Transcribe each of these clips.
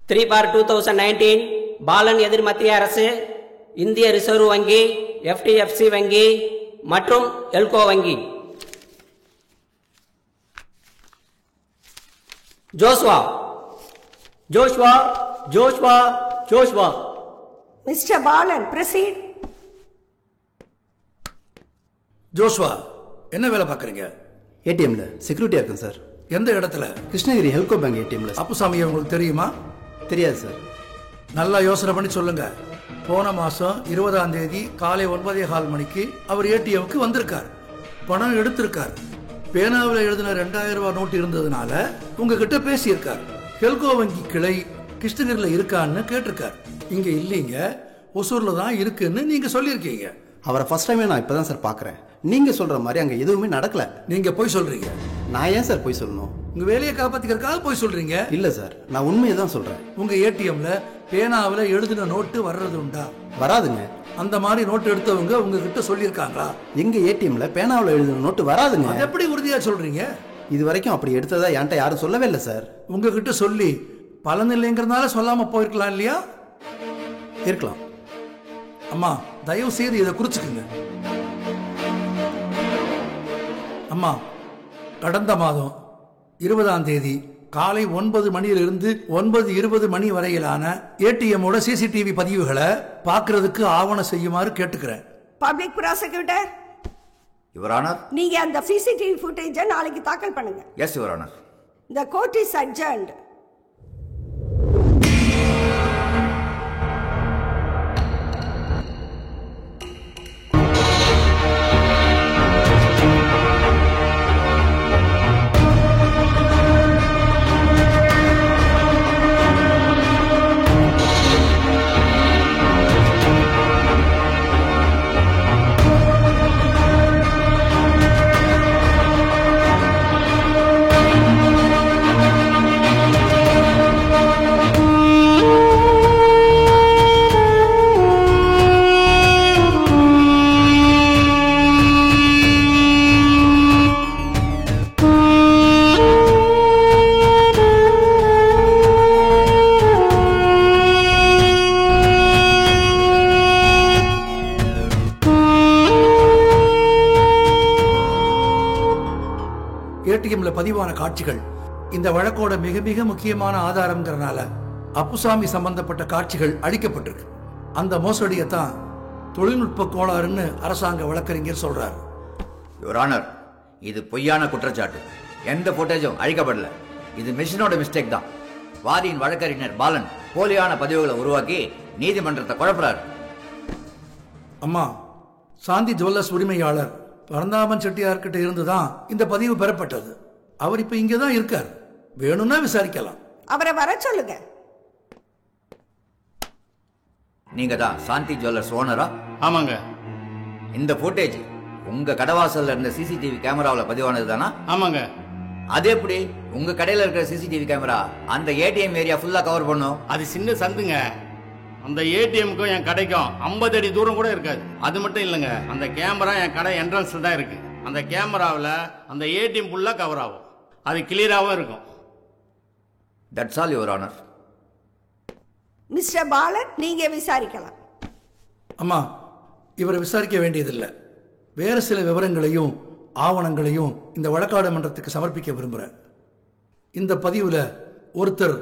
3/2019 பாலன் எதிர் மத்திய அரசு, இந்திய ரிசர்வ் வங்கி, FTFC வங்கி மற்றும் எல்கோ வங்கி. Joshua Joshua Joshua Joshua. Mister Balan, proceed. Joshua, என்ன வேலை பார்க்குறீங்க? ஏடிஎம்ல செக்யூரிட்டியா இருக்கேன் சார். எந்த இடத்துல? கிருஷ்ணகிரி ஹெல்கோ பேங்க் ஏடிஎம்ல. அப்புசாமி உங்களுக்கு தெரியுமா? தெரியாது சார். நல்லா யோசனை பண்ணி சொல்லுங்க. போன மாசம் 20ஆம் தேதி காலை 9:15 மணிக்கு அவர் ஏடிஎம்க்கு வந்திருக்கார், பணம் எடுத்திருக்கார். பேனாவில் எழுதின 2000 ரூபாய் நோட்டு இருந்ததுனால உங்ககிட்ட பேசியிருக்கார். ஹெல்கோ வங்கி கிளை கிருஷ்ணகிரியில இருக்கான்னு கேட்டிருக்கார். இங்க இல்லீங்க, ஒசூர்ல தான் இருக்குன்னு நீங்க சொல்லியிருக்கீங்க. அவரை ஃபர்ஸ்ட் டைமே நான் இப்பதான் சார் பாக்குறேன். நீங்க சொல்ற மாதிரி அங்க எதுவுமே நடக்கல. நீங்க போய் சொல்றீங்க. நான் ஏன் சார் போய் சொல்லணும்? உங்க வேலையை காப்பாத்திக்கிறதுக்காக போய் சொல்றீங்க. இல்ல சார், நான் உண்மையை தான் சொல்றேன். உங்க ஏடிஎம்ல பேனாவில் எழுதின நோட்டு வர்றது உண்டா? வராதுங்க. அந்த மாதிரி நோட்டு எடுத்தவங்க உங்ககிட்ட சொல்லியிருக்காங்களா? எங்க ஏடிஎம்ல பேனாவில் எழுதின நோட்டு வராதுங்க. அது எப்படி உறுதியா சொல்றீங்க? இது வரைக்கும் அப்படி எடுத்ததா என்கிட்ட யாரும் சொல்லவே இல்லை சார். உங்ககிட்ட சொல்லி பலன் இல்லைங்கிறதுனால சொல்லாம போயிருக்கலாம் இல்லையா? இருக்கலாம். அம்மா, தயவு செய்து இதை குறிச்சுக்குங்க. அம்மா, கடந்த மாதம் 20ஆம் தேதி காலை 9 மணியிலிருந்து 9:20 மணி வரையிலான ஏடிஎம்மோட சிசிடிவி பதிவுகளை பார்க்கறதுக்கு ஆவணம் செய்யுமாறு கேட்டுக்கிறேன். Public prosecutor, your honour. நீங்க அந்த சிசிடிவி ஃபுட்டேஜை நாளைக்கு தாக்கல் பண்ணுங்க. S your honour. The court is adjourned. ஏடிஎம்ல பதிவான காட்சிகள் இந்த வழக்கோட மிக மிக முக்கியமான ஆதாரம்ங்கிறனால அப்புசாமி சம்பந்தப்பட்ட காட்சிகள் அழிக்கப்பட்டிருக்கு. அந்த மோசடியை தான் தொழில்நுட்ப கோளாறுன்னு அரசாங்க வழக்கறிஞர் சொல்றாரு. யுவர் ஆனர், இது பொய்யான குற்றச்சாட்டு. எந்த போட்டேஜும் அழிக்கப்படல. இது மிஷினோட மிஸ்டேக் தான். வாதியின் வழக்கறிஞர் பாலன் போலியான பதிவுகளை உருவாக்கி நீதிமன்றத்தை குழப்பறாரு. அம்மா, சாந்தி ஜுவல்லர்ஸ் உரிமையாளர் பரந்தாமன் செட்டியார்கிட்ட இருந்துதான் இந்த பதிவு பெறப்பட்டது. அவர் இப்ப இங்கதான் இருக்கார். வேணும்னா விசாரிக்கலாம். அவரை வர சொல்லுங்க. நீங்க தான் சாந்தி ஜுவல்லர்ஸ் ஓனரா? ஆமாங்க. இந்த போட்டேஜ் உங்க கடவாசல்ல இருந்த சிசிடிவி கேமராவில் பதிவானது தானா? ஆமாங்க. அது எப்படி உங்க கடையில இருக்கிற சிசிடிவி கேமரா அந்த ஏடிஎம் ஏரியா ஃபுல்லா கவர் பண்ணும்? அது சின்ன சந்துங்க. அந்த ஏடிஎம்க்கும் என் கடைக்கும் 50 அடி தூரம் கூட இருக்காது. அது மட்டும் இல்லைங்க, அந்த கேமரா என் கடை என்ட்ரன்ஸ்ல தான் இருக்கு. அந்த கேமராவில் அந்த ஏடிஎம் ஃபுல்லா கவர் ஆகும். அது கிளியராகவும் இருக்கும். That's all your honour. Mister Balan, நீங்க விசாரிக்கலாம். அம்மா, இவரை விசாரிக்க வேண்டியதில்லை. வேறு சில விவரங்களையும் ஆவணங்களையும் இந்த வழக்காடு மன்றத்துக்கு சமர்ப்பிக்க விரும்புகிறேன். இந்த பதிவில் ஒருத்தர்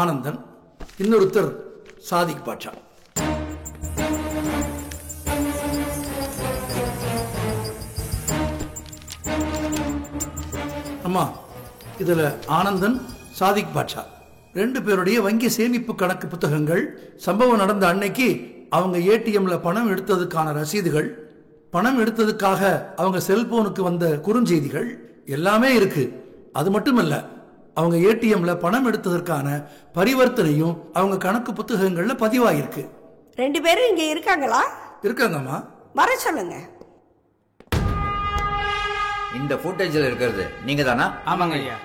ஆனந்தன், இன்னொருத்தர் சாதிக் பாட்சா. அம்மா, இதில் ஆனந்தன், சாதிக் பாட்சா 2 பேருடைய வங்கி சேமிப்பு கணக்கு புத்தகங்கள், சம்பவம் நடந்த அன்னைக்கு அவங்க ஏடிஎம்ல பணம் எடுத்ததுக்கான ரசீதுகள், பணம் எடுத்ததுக்காக அவங்க செல்போனுக்கு வந்த குறுஞ்செய்திகள் எல்லாமே இருக்கு. அது மட்டுமல்ல, அவங்க ஏடிஎம்ல பணம் எடுத்ததற்கான பரிவர்த்தனையும் அவங்க கணக்கு புத்தகங்கள்ல பதிவாயிருக்கு. 2 பேரும் இங்க இருக்காங்களா? இருக்காங்கம்மா. வர சொல்லுங்க. இந்த ஃபுட்டேஜில் இருக்கிறது நீங்க தானா? ஆமாங்க ஐயா.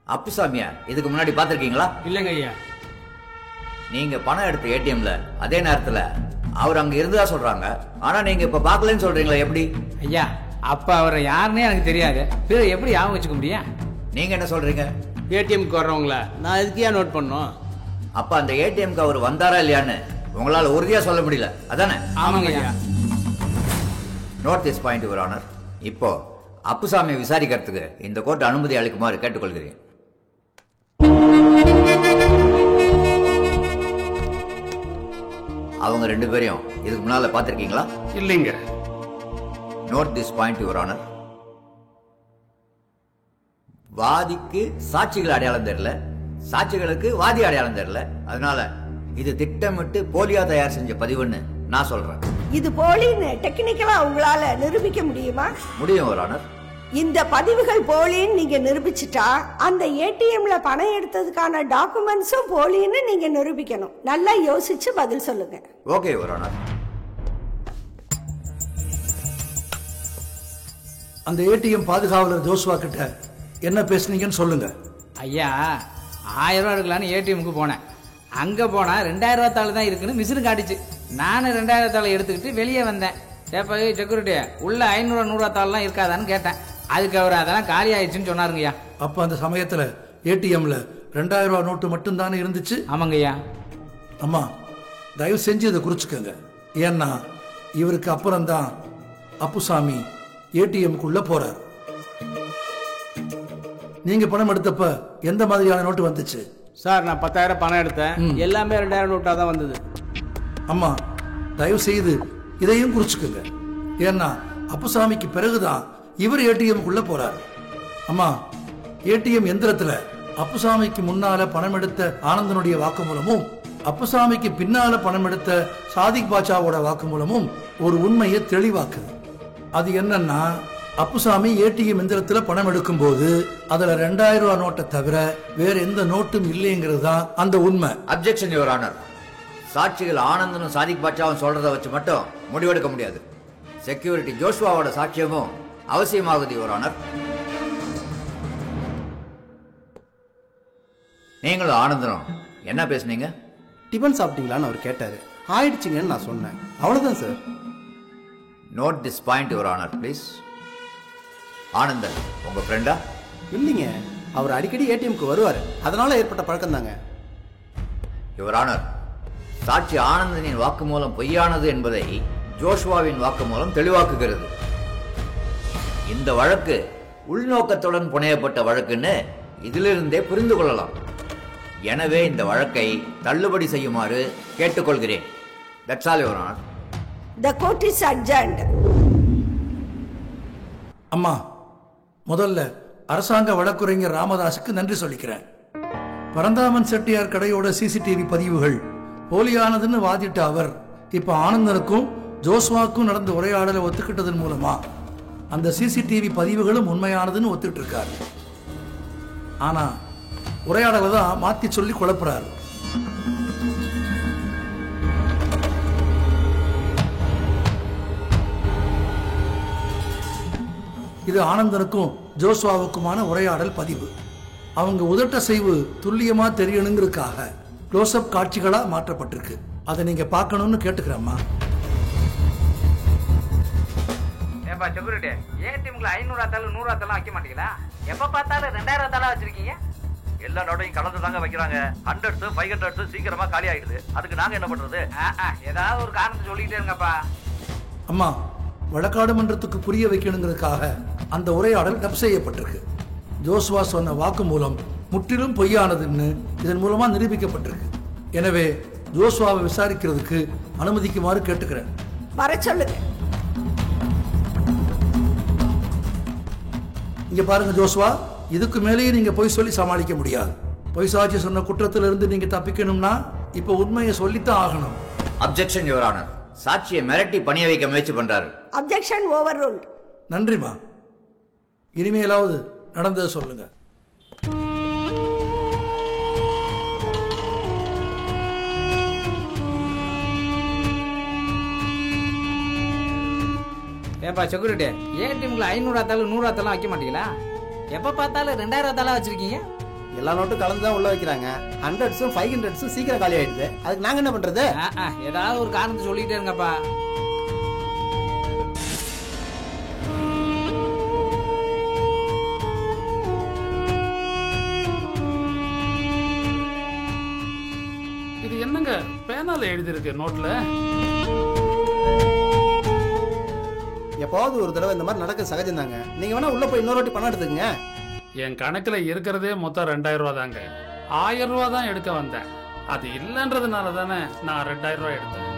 அப்புசாமியா இதுக்கு முன்னாடி பார்த்திருக்கீங்களா? இல்லைங்க ஐயா. நீங்க பணம் எடுத்த ஏடிஎம்ல அதே நேரத்துல அவர் அங்க இருந்ததா சொல்றாங்க. ஆனா நீங்க இப்ப பார்க்கலன்னு சொல்றீங்களா? எப்படி ஐயா, அப்ப அவரை யாருன்னே எனக்கு தெரியாது. பேர் எப்படி ஞாபகம் வச்சுக்க முடியும்? நீங்க என்ன சொல்றீங்க? ஏடிஎம்க்கு வர்றவங்கள நான் எதுக்கியா நோட் பண்ணோம்? அப்ப அந்த ஏடிஎம்க்கு அவர் வந்தாரா இல்லையான்னு உங்களால உறுதியா சொல்ல முடியல அதானே? ஆமாங்க ஐயா. Note this point your honour. இப்போ அப்புசாமியை விசாரிக்கிறதுக்கு இந்த கோர்ட் அனுமதி அளிக்குமாறு கேட்டுக்கொள்கிறேன். அவங்க 2 பேரையும் இதுக்கு முன்னால பாத்திருக்கீங்களா? இல்லைங்க. Note this point your honour. வாதிக்கு சாட்சிகள் அடையாளம் தெரியல, சாட்சிகளுக்கு வாதி அடையாளம் தெரியல. அதனால இது திட்டமிட்டு போலியா தயார் செஞ்ச பதிவுன்னு நான் சொல்றேன். இது போலின்னு டெக்னிக்கலா உங்களால நிரூபிக்க முடியுமா? முடியும் யுவர் ஆனர். இந்த பதிவுகள் போலின்னு நீங்க நிரூபிச்சிட்டா அந்த ஏடிஎம்ல பணம் எடுத்ததுக்கான டாக்குமெண்ட்ஸும் போலின்னு நீங்க நிரூபிக்கணும். நல்லா யோசிச்சு பதில் சொல்லுங்க. Okay your honour. அந்த ஏடிஎம் பாதுகாவலர் ஜோஸ்வா கிட்ட என்ன பேசுனீங்கன்னு சொல்லுங்க. ஐயா 1000 ரூபா எடுக்கலான்னு ஏடிஎம்க்கு போனேன். அங்கே போனால் 2000 தாள் தான் இருக்குன்னு மிஷினு காட்டுச்சு. நானும் 2000 தாளை எடுத்துக்கிட்டு வெளியே வந்தேன். ஏப்பா செக்யூரிட்டி உள்ள 500 100 தாள்லாம் இருக்காதான்னு கேட்டேன். அதுக்கு அவர் அதெல்லாம் காலி ஆயிடுச்சுன்னு சொன்னாருங்கய்யா. அப்ப அந்த சமயத்துல ஏடிஎம்ல 2000 ரூபாய் நோட்டு மட்டும் தானே இருந்துச்சு? ஆமாங்கய்யா. அம்மா தயவு செஞ்சு இதை குறிச்சுக்கோங்க. ஏன்னா இவருக்கு அப்புறம் தான் அப்புசாமி ஏடிஎம்குள்ள போறார். நீங்க பணம் எடுத்தப்ப எந்த மாதிரியான நோட்டு வந்துச்சு? சார் நான் 10,000 பணம் எடுத்தேன். எல்லாமே 2000 நோட்டா தான் வந்தது. அம்மா தயவு செய்து இதையும் குறிச்சுக்கோங்க. ஏன்னா அப்புசாமிக்கு பிறகுதான் இவர் ஏடிஎம்குள்ள போறார். அம்மா ஏடிஎம் எந்திரத்துல அப்புசாமிக்கு முன்னால பணம் எடுத்த ஆனந்தனுடைய வாக்குமூலமும் அப்புசாமிக்கு பின்னால பணம் எடுத்த சாதிக் பாட்சாவோட வாக்குமூலமும் ஒரு உண்மையை தெளிவாக்குது. அது என்னன்னா அப்புசாமி ஏடிஎம் எந்திரத்துல பணம் எடுக்கும் போது அதுல 2000 ரூபாய் நோட்டை தவிர வேற எந்த நோட்டும் இல்லைங்கிறது தான் அந்த உண்மை. Objection your honour. சாட்சிகள் ஆனந்தனும் சாதிக் பாட்சாவும் சொல்றதை வச்சு மட்டும் முடிவெடுக்க முடியாது. செக்யூரிட்டி ஜோஷ்வாவோட சாட்சியமும் அவசியமாகுது யுவர் ஆனர். நீங்களும் ஆனந்தனும் என்ன பேசுனீங்க? டிபன் சாப்பிட்டீங்களான்னு அவர் கேட்டாரு. ஆயிடுச்சுங்கன்னு நான் சொன்னேன். அவ்வளவுதான் sir. Note this point your honour please. Anandan உங்க ஃப்ரெண்டா? இல்லைங்க, அவர் அடிக்கடி ஏடிஎம்க்கு வருவார். அதனால ஏற்பட்ட பழக்கம் தாங்க. யுவர் ஆனர், சாட்சி ஆனந்தனின் வாக்குமூலம் பொய்யானது என்பதை ஜோஷ்வாவின் வாக்குமூலம் தெளிவாக்குகிறது. இந்த வழக்கு உள்நோக்கத்துடன் புனையப்பட்ட வழக்குன்னு இதிலிருந்தே புரிந்து கொள்ளலாம். எனவே இந்த வழக்கை தள்ளுபடி செய்யுமாறு கேட்டுக்கொள்கிறேன். That's all, Your Honor. The court is adjourned. அம்மா முதல்ல அரசாங்க வழக்குரைஞர் ராமதாஸுக்கு நன்றி சொல்லிக்கிறேன். பரந்தாமன் செட்டியார் கடையோட சிசிடிவி பதிவுகள் போலியானதுன்னு வாதிட்ட அவர் இப்ப ஆனந்தனுக்கும் ஜோஸ்வாக்கும் நடந்த உரையாடலை ஒத்துக்கிட்டதன் மூலமா அந்த சிசிடிவி பதிவுகளும் உண்மையானதுன்னு ஒத்துக்கிட்டு இருக்காரு. ஆனா உரையாடலை தான் மாத்தி சொல்லி குழப்புறாரு. இது ஆனந்தனுக்கும் ஜோஸ்வாவுக்குமான உரையாடல் பதிவு. அவங்க உதட்ட செய்வு துல்லியமா தெரியணுங்கிறதுக்காக க்ளோஸ்அப் காட்சிகளா மாற்றப்பட்டிருக்கு. அதை நீங்க பார்க்கணும்னு கேட்டுக்கிறேம்மா. ஏப்பா செக்யூரிட்டி, ஏடிஎம்ல 500 ஆத்தாலும் 100 ஆத்தாலும் வைக்க மாட்டீங்களா? எப்ப பார்த்தாலும் 2000 ஆத்தாலும் வச்சிருக்கீங்க. எல்லா நோட்டையும் கலந்து தாங்க வைக்கிறாங்க. 100 500 சீக்கிரமா காலி ஆயிடுது. அதுக்கு நாங்க என்ன பண்றது? ஏதாவது ஒரு காரணத்தை சொல்லிக்கிட்டே இருங்கப்பா. அம்மா வழக்காடு மன்றத்துக்கு புரிய வைக்கணுங்கிறதுக்காக அந்த உரையாடல் டப் செய்யப்பட்டிருக்கு. ஜோஸ்வா சொன்ன வாக்கு மூலம் முற்றிலும் பொய்யானதுன்னு இதன் மூலமா நிரூபிக்கப்பட்டிருக்கு. எனவே ஜோஸ்வாவை விசாரிக்கிறதுக்கு அனுமதிக்குமாறு கேட்டுக்கிறேன். வர சொல்லுங்க. இங்க பாருங்க ஜோஸ்வா, இதுக்கு மேலேயே நீங்க பொய் சொல்லி சமாளிக்க முடியாது. பொய் சாட்சி சொன்ன குற்றத்திலிருந்து நீங்க தப்பிக்கணும்னா இப்ப உண்மையை சொல்லித்தான் ஆகணும். Objection your honour. சாட்சியை மிரட்டி பணிய வைக்க முயற்சி பண்றாரு. Objection over ruled. நன்றிமா. இனிமேலாவது நடந்ததை சொல்லுங்க. ஏப்பா செக்யூரிட்டி, ஏடிஎம்ல 500 ஆத்தாலும் 100 ஆத்தாலும் வைக்க மாட்டீங்களா? எப்ப பார்த்தாலும் 2000 ஆத்தாலும் வச்சிருக்கீங்க. எல்லா நோட்டும் கலந்து தான் உள்ள வைக்கிறாங்க. 100 500 சீக்கிரம் காலி ஆயிடுது. அதுக்கு நாங்க என்ன பண்றது? ஏதாவது ஒரு காரணத்தை சொல்லிட்டே இருங்கப்பா. என்னல எழுதிருக்கு நோட்ல? எப்போது ஒரு தடவை இந்த மாதிரி நடக்க சகஜம் தாங்க. நீங்க வேணா உள்ள போய் இன்னொரு வாட்டி பணம் எடுத்துக்கங்க. என் கணக்குல இருக்கிறதே மொத்தம் 2000 ரூபா தாங்க. 1000 ரூபா தான் எடுக்க வந்தேன். அது இல்லைன்றதுனால தானே நான் 2000 ரூபா எடுத்தேன்.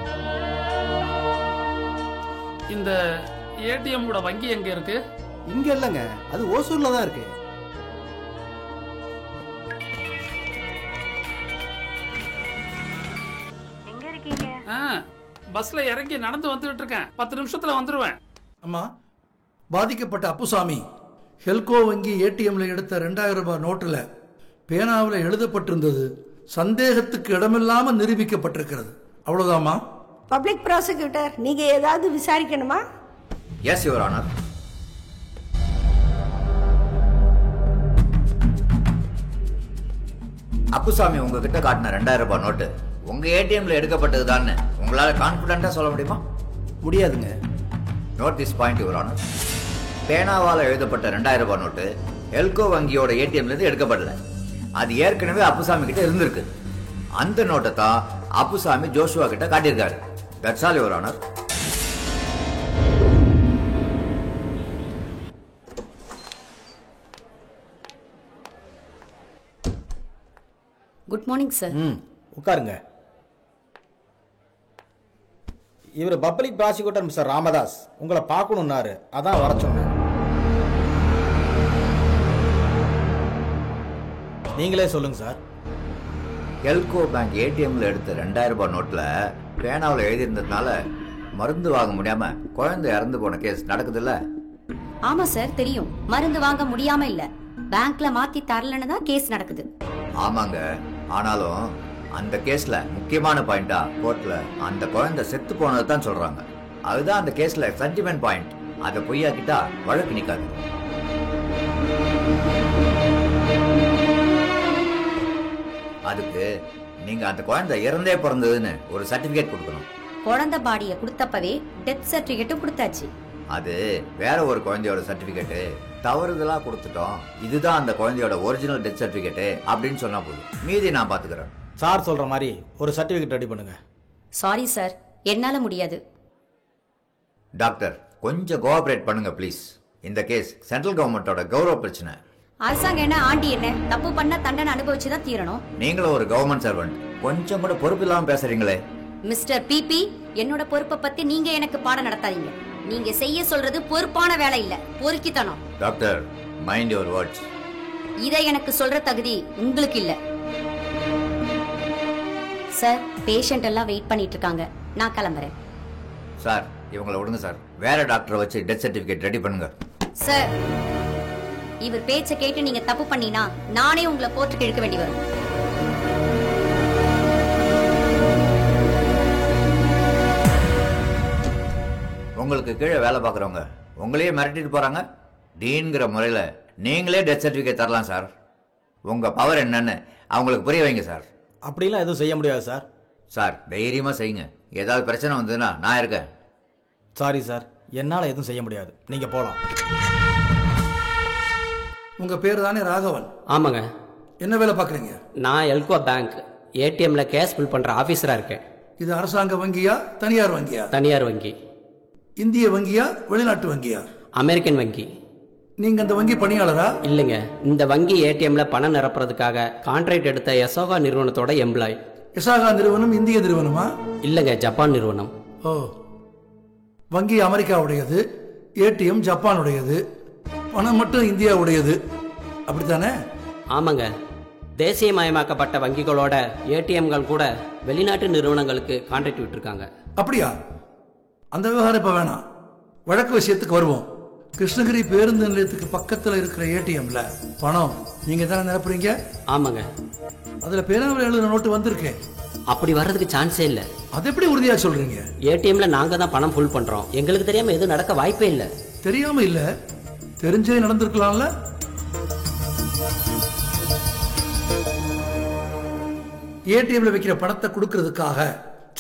இந்த ஏடிஎம் ஓட வங்கி எங்க இருக்கு? இங்க இல்லங்க, அது ஓசூர்ல தான் இருக்கு. எங்க இருக்கீங்க? பஸ்ல இறங்கி நடந்து வந்துட்டு இருக்கேன். 10 நிமிஷத்துல வந்துருவேன். அம்மா, பாதிக்கப்பட்ட அப்புசாமி ஹெல்கோ வங்கி ஏடிஎம்ல எடுத்த 2000 ரூபாய் நோட்டுல பேனாவில் எழுதப்பட்டிருந்தது சந்தேகத்துக்கு இடமில்லாம நிரூபிக்கப்பட்டிருக்கிறது. அவ்வளவுதாம்மா. பப்ளிக் ப்ராசிக்யூட்டர், நீங்க ஏதாவது விசாரிக்கணுமா? Yes your honour. அப்புசாமி உங்ககிட்ட காட்டின 2000 ரூபாய் நோட்டு உங்க ஏடிஎம்ல எடுக்கப்பட்டதுதான் உங்களால கான்பிடண்டா சொல்ல முடியுமா? முடியாதுங்க. Note this point your honour. பேனாவால் எழுதப்பட்ட 2000 ரூபாய் நோட்டு எல்கோ வங்கியோட ஏடிஎம்ல இருந்து எடுக்கப்படல. அது ஏற்கனவே அப்புசாமி கிட்ட இருந்திருக்கு. அந்த நோட்டை தான் அப்புசாமி ஜோஷுவா கிட்ட காட்டியிருக்காரு. That's all your honour. Good morning sir. உட்காருங்க. இவர் பப்ளிக் ப்ராசிக்யூட்டர் மிஸ்டர் ராமதாஸ் உங்களை பார்க்கணும்னாரு, அதான் வர சொன்னேன். நீங்களே சொல்லுங்க சார். எல்கோ பேங்க் ஏடிஎம்ல எடுத்த 2000 ரூபாய் நோட்ல பேனாவில் எழுதியிருந்ததுனால மருந்து வாங்க முடியாம குழந்தை இறந்து போன கேஸ் நடக்குதுல்ல? ஆமா சார், தெரியும். மருந்து வாங்க முடியாம இல்ல, பேங்க்ல மாத்தி தரலன்னு தான் கேஸ் நடக்குது. ஆமாங்க. ஆனாலும் அந்த கேஸ்ல முக்கியமான பாயிண்டா கோர்ட்ல அந்த குழந்தை செத்து போனதை தான் சொல்றாங்க. அதுதான் அந்த கேஸ்ல சென்டிமெண்ட் பாயிண்ட். அதை பொய்யாக்கிட்டா வழக்கு நிக்காது. அதுக்கு நீங்க அந்த குழந்தை இறந்தே பிறந்ததுன்னு ஒரு சர்டிபிகேட் கொடுக்கணும். குழந்தை பாடிய கொடுத்தப்பவே டெத் சர்டிபிகேட்டும் கொடுத்தாச்சு. அது வேற ஒரு குழந்தையோட சர்டிபிகேட் தவறுதலா கொடுத்துட்டோம், இதுதான் அந்த குழந்தையோட ஒரிஜினல் டெத் சர்டிபிகேட் அப்படின்னு சொன்னா போதும், மீதி நான் பாத்துக்கிறேன். சார் சொல்ற மாதிரி ஒரு சர்டிபிகேட் ரெடி பண்ணுங்க. சாரி சார், என்னால முடியாது. டாக்டர், கொஞ்சம் கோஆபரேட் பண்ணுங்க ப்ளீஸ். இந்த கேஸ் சென்ட்ரல் கவர்மெண்டோட கௌரவ பிரச்சனை. அரசாங்கம் என்ன ஆண்டி என்ன, தப்பு பண்ண தண்டனை அனுபவிச்சுதான் தீரணும். நீங்களும் ஒரு கவர்மெண்ட் சர்வெண்ட், கொஞ்சம் கூட பொறுப்பு இல்லாம பேசுறீங்களே. மிஸ்டர் பிபி, என்னோட பொறுப்பை பத்தி நீங்க எனக்கு பாடம் நடத்தாதீங்க. நீங்க செய்ய சொல்றது பொறுப்பான வேலை இல்ல, பொறுக்கித்தனம். Doctor, mind your words. இதை எனக்கு சொல்ற தகுதி உங்களுக்கு இல்ல. சார், பேஷண்ட் எல்லாம் வெயிட் பண்ணிட்டு இருக்காங்க, நான் கிளம்புறேன். சார், இவங்களை விடுங்க சார். வேற டாக்டரை வச்சு டெத் சர்டிபிகேட் ரெடி பண்ணுங்க. சார், இவர் பேச்ச கேட்டு நீங்க தப்பு பண்ணினா நானே உங்களை கோர்ட்டுக்கு இழுக்க வேண்டி வரும். உங்களுக்கு கீழே வேலை பார்க்குறவங்க உங்களையே மிரட்டிட்டு போறாங்க. டீன்கிற முறையில் நீங்களே டெத் சர்டிஃபிகேட் தரலாம் சார். உங்க பவர் என்னன்னு அவங்களுக்கு புரிய வைங்க சார். அப்படிலாம் எதுவும் செய்ய முடியாது சார். சார், தைரியமா செய்யுங்க. ஏதாவது பிரச்சனை வந்ததுன்னா நான் இருக்கேன். சாரி சார், என்னால் எதுவும் செய்ய முடியாது. நீங்க போகலாம். உங்க பேர் தானே ராகவன்? ஆமாங்க. என்ன வேலை பார்க்குறீங்க? நான் எல்கோ பேங்க் ஏடிஎம்ல கேஷ் பில் பண்ற ஆபீசரா இருக்கேன். இது அரசாங்க வங்கியா தனியார் வங்கியா? தனியார் வங்கி. இந்திய வங்கியா வெளிநாட்டு வங்கியா? அமெரிக்கன் வங்கி. நீங்க அந்த வங்கி பணியாளரா? இல்லைங்க, இந்த வங்கி ஏடிஎம்ல பணம் நிரப்புறதுக்காக கான்ட்ராக்ட் எடுத்த யசோகா நிறுவனத்தோட எம்ப்ளாய். யசோகா நிறுவனம் இந்திய நிறுவனமா? இல்லைங்க, ஜப்பான் நிறுவனம். ஓ, வங்கி அமெரிக்காவுடையது, ஏடிஎம் ஜப்பானுடையது, பணம் மட்டும் இந்தியாவுடையது, அப்படித்தானே? ஆமாங்க. தேசியமயமாக்கப்பட்ட வங்கிகளோட ஏடிஎம்கள் கூட வெளிநாட்டு நிறுவனங்களுக்கு கான்ட்ராக்ட் விட்டுருக்காங்க. அப்படியா? அந்த விவகாரம் இப்ப வேணாம், வழக்கு விஷயத்துக்கு வருவோம். கிருஷ்ணகிரி பேருந்து நிலையத்துக்கு பக்கத்தில் இருக்கிற ஏடிஎம்ல பணம் நீங்க தானே நிரப்புறீங்க? ஆமாங்க. அதுல பேனாவில் எழுதுன நோட்டு வந்திருக்கேன். அப்படி வர்றதுக்கு சான்ஸே இல்ல. அது எப்படி உறுதியா சொல்றீங்க? ஏடிஎம்ல நாங்க தான் பணம் ஃபுல் பண்றோம். எங்களுக்கு தெரியாம எதுவும் நடக்க வாய்ப்பே இல்ல. தெரியாம இல்ல, தெரிஞ்சே நடந்திருக்கலாம்ல. ஏடிஎம்ல வைக்கிற பணத்தை கொடுக்கறதுக்காக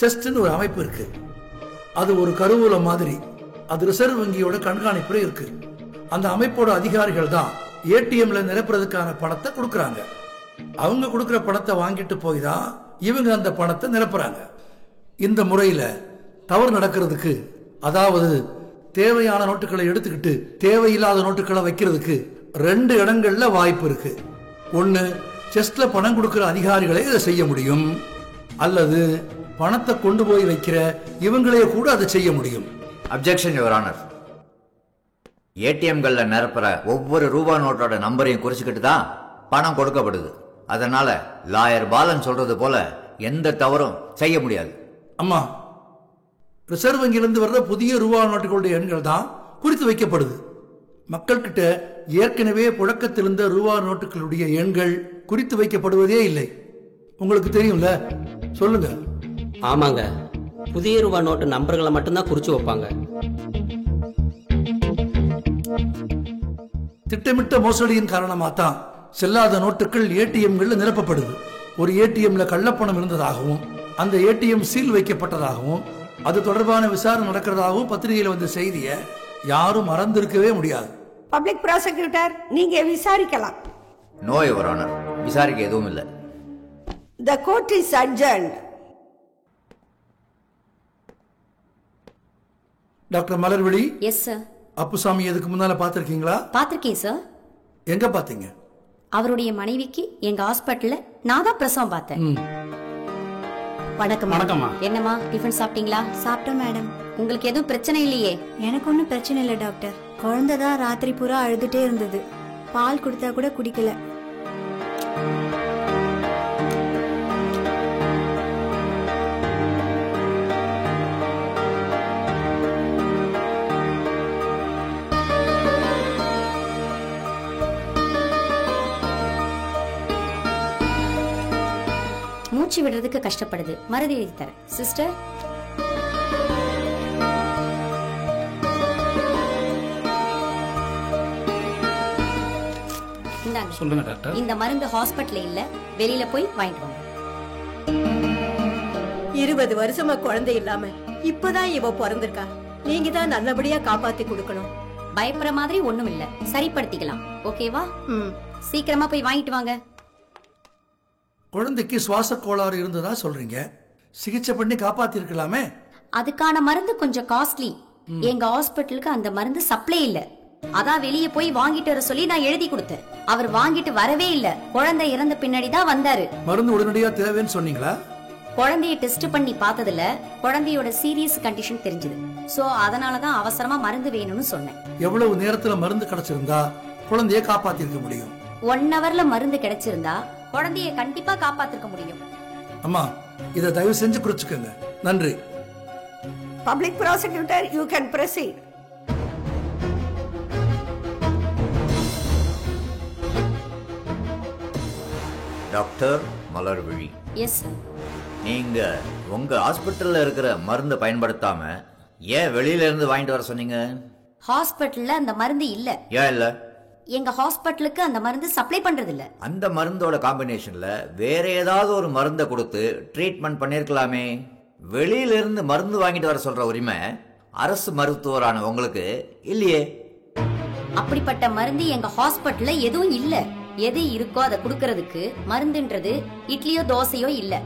செஸ்ட்னு ஒரு அமைப்பு இருக்கு. அது ஒரு கருவூலம் மாதிரி. அது ரிசர்வ் வங்கியோட கண்காணிப்புல இருக்கு. அந்த அமைப்போட அதிகாரிகள் தான் ஏடிஎம்ல நிரப்புறதுக்கான பணத்தை கொடுக்கறாங்க. அவங்க கொடுக்கிற பணத்தை வாங்கிட்டு போய் தான் இவங்க அந்த பணத்தை நிரப்புறாங்க. இந்த முறையில தவறு நடக்கிறதுக்கு, அதாவது தேவையான நோட்டுகளை எடுத்துக்கிட்டு தேவையில்லாத நோட்டுகளை வைக்கிறதுக்கு 2 இடங்கள்ல வாய்ப்பு இருக்கு. ஒன்னு, செஸ்ட்ல பணம் கொடுக்கிற அதிகாரிகளே இதை செய்ய முடியும், அல்லது பணத்தை கொண்டு போய் வைக்கிற இவங்களே கூட அதை செய்ய முடியும். Objection your honour. ஏடிஎம்கள்ல நிரப்புற ஒவ்வொரு ரூபா நோட்டோட நம்பரையும் குறிச்சுக்கிட்டு தான் பணம் கொடுக்கப்படுது. அதனால லாயர் பாலன் சொல்றது போல எந்த தவறும் செய்ய முடியாது. அம்மா, ரிசர்வ் வங்கியிலிருந்து வர்ற புதிய ரூபா நோட்டுகளுடைய எண்கள் தான் குறித்து வைக்கப்படுது. மக்கள்கிட்ட ஏற்கனவே புழக்கத்தில் இருந்த ரூபா நோட்டுகளுடைய எண்கள் குறித்து வைக்கப்படுவதே இல்லை. உங்களுக்கு தெரியும்ல, சொல்லுங்க. ஆமாங்க, புதிய ரூபா நோட்டு நம்பர்களை மட்டும்தான் குறிச்சு வைப்பாங்க. திட்டமிட்ட மோசடியின் காரணமாக தான் செல்லாத நோட்டுகள் ஏடிஎம்கள்ல நிரப்பப்படுது. ஒரு ஏடிஎம்ல கள்ளப்பணம் இருந்ததாகவும் அந்த ஏடிஎம் சீல் வைக்கப்பட்டதாகவும் அது தொடர்பான விசாரணை நடக்கிறதாகவும் பத்திரிகையில் வந்த செய்தியை யாரும் மறந்திருக்கவே முடியாது. பப்ளிக் ப்ராசிக்யூட்டர், நீங்க விசாரிக்கலாம். நோ யுவர் ஆனர், விசாரிக்க எதுவும் இல்லை. The court is adjourned. Doctor Malarvizhi. Yes sir. Appusamy எதுக்கு முன்னால பாத்திருக்கீங்களா? பாத்திருக்கேன் சார். எங்க பாத்தீங்க? அவருடைய மனைவிக்கு எங்க ஹாஸ்பிட்டல்ல நான் தான் பிரசவம் பார்த்தேன். வணக்கம். வணக்கம்மா. என்னம்மா, டிஃபன் சாப்பிட்டீங்களா? சாப்பிட்டோம் மேடம். உங்களுக்கு எதுவும் பிரச்சனை இல்லையே? எனக்கு ஒன்றும் பிரச்சனை இல்லை டாக்டர். குழந்தை தான் ராத்திரி பூரா அழுதுட்டே இருந்தது. பால் கொடுத்தா கூட குடிக்கல. மூச்சு விடுறதுக்கு கஷ்டப்படுது, மருந்து எழுதி தரேன். சிஸ்டர், இந்தாங்க. சொல்லுங்க டாக்டர். இந்த மருந்து ஹாஸ்பிட்டல்ல இல்ல, வெளியில போய் வாங்கிட்டு வாங்க. 20 வருஷமா குழந்தை இல்லாம இப்பதான் இவ பிறந்திருக்கா. நீங்க தான் நல்லபடியா காப்பாத்தி கொடுக்கணும். பயப்படுற மாதிரி ஒண்ணும் இல்ல, சரிப்படுத்திக்கலாம். ஓகேவா? சீக்கிரமா போய் வாங்கிட்டு வாங்க. குழந்தைக்கு சுவாச கோளாறு இருந்ததா சொல்றீங்க, சிகிச்சை பண்ணி காப்பாத்தி இருக்கலாமே. அதுக்கான மருந்து கொஞ்சம் காஸ்ட்லி. எங்க ஹாஸ்பிட்டலுக்கு அந்த மருந்து சப்ளை இல்ல. அதான் வெளியே போய் வாங்கிட்டு வர சொல்லி நான் எழுதி கொடுத்தேன். அவர் வாங்கிட்டு வரவே இல்ல. குழந்தை இறந்த பின்னாடி தான் வந்தாரு. மருந்து உடனடியா தேவைன்னு சொன்னீங்களா? குழந்தைய டெஸ்ட் பண்ணி பார்த்ததுல குழந்தையோட சீரியஸ் கண்டிஷன் தெரிஞ்சது. சோ அதனாலதான் அவசரமா மருந்து வேணும்னு சொன்னேன். எவ்வளவு நேரத்துல மருந்து கிடைச்சிருந்தா குழந்தைய காப்பாத்தி இருக்க முடியும்? 1 ஹவர்ல மருந்து கிடைச்சிருந்தா குழந்தைய கண்டிப்பா காப்பாத்திருக்க முடியும். அம்மா, இதை தயவு செஞ்சு குறிச்சுக்கோங்க. நன்றி. Public prosecutor, you can proceed. Doctor Malarvizhi. Yes sir. நீங்க உங்க ஹாஸ்பிட்டல்ல இருக்கிற மருந்தை பயன்படுத்தாம ஏன் வெளியில இருந்து வாங்கிட்டு வர சொன்னீங்க? ஹாஸ்பிட்டல்ல அந்த மருந்து இல்ல. ஏன் இல்ல? எங்க ஹாஸ்பிட்டலுக்கு அந்த மருந்து சப்ளை பண்றது இல்ல. அந்த மருந்தோட காம்பினேஷன்ல வேற ஏதாவது ஒரு மருந்தை கொடுத்து ட்ரீட்மெண்ட் பண்ணிருக்கலாமே. வெளியில இருந்து மருந்து வாங்கிட்டு வர சொல்ற உரிமை அரசு மருத்துவரான உங்களுக்கு இல்லையே. அப்படிப்பட்ட மருந்து எங்க ஹாஸ்பிட்டல்ல எதுவும் இல்ல. எது இருக்கோ அதை குடுக்கறதுக்கு மருந்துன்றது இட்லியோ தோசையோ இல்ல.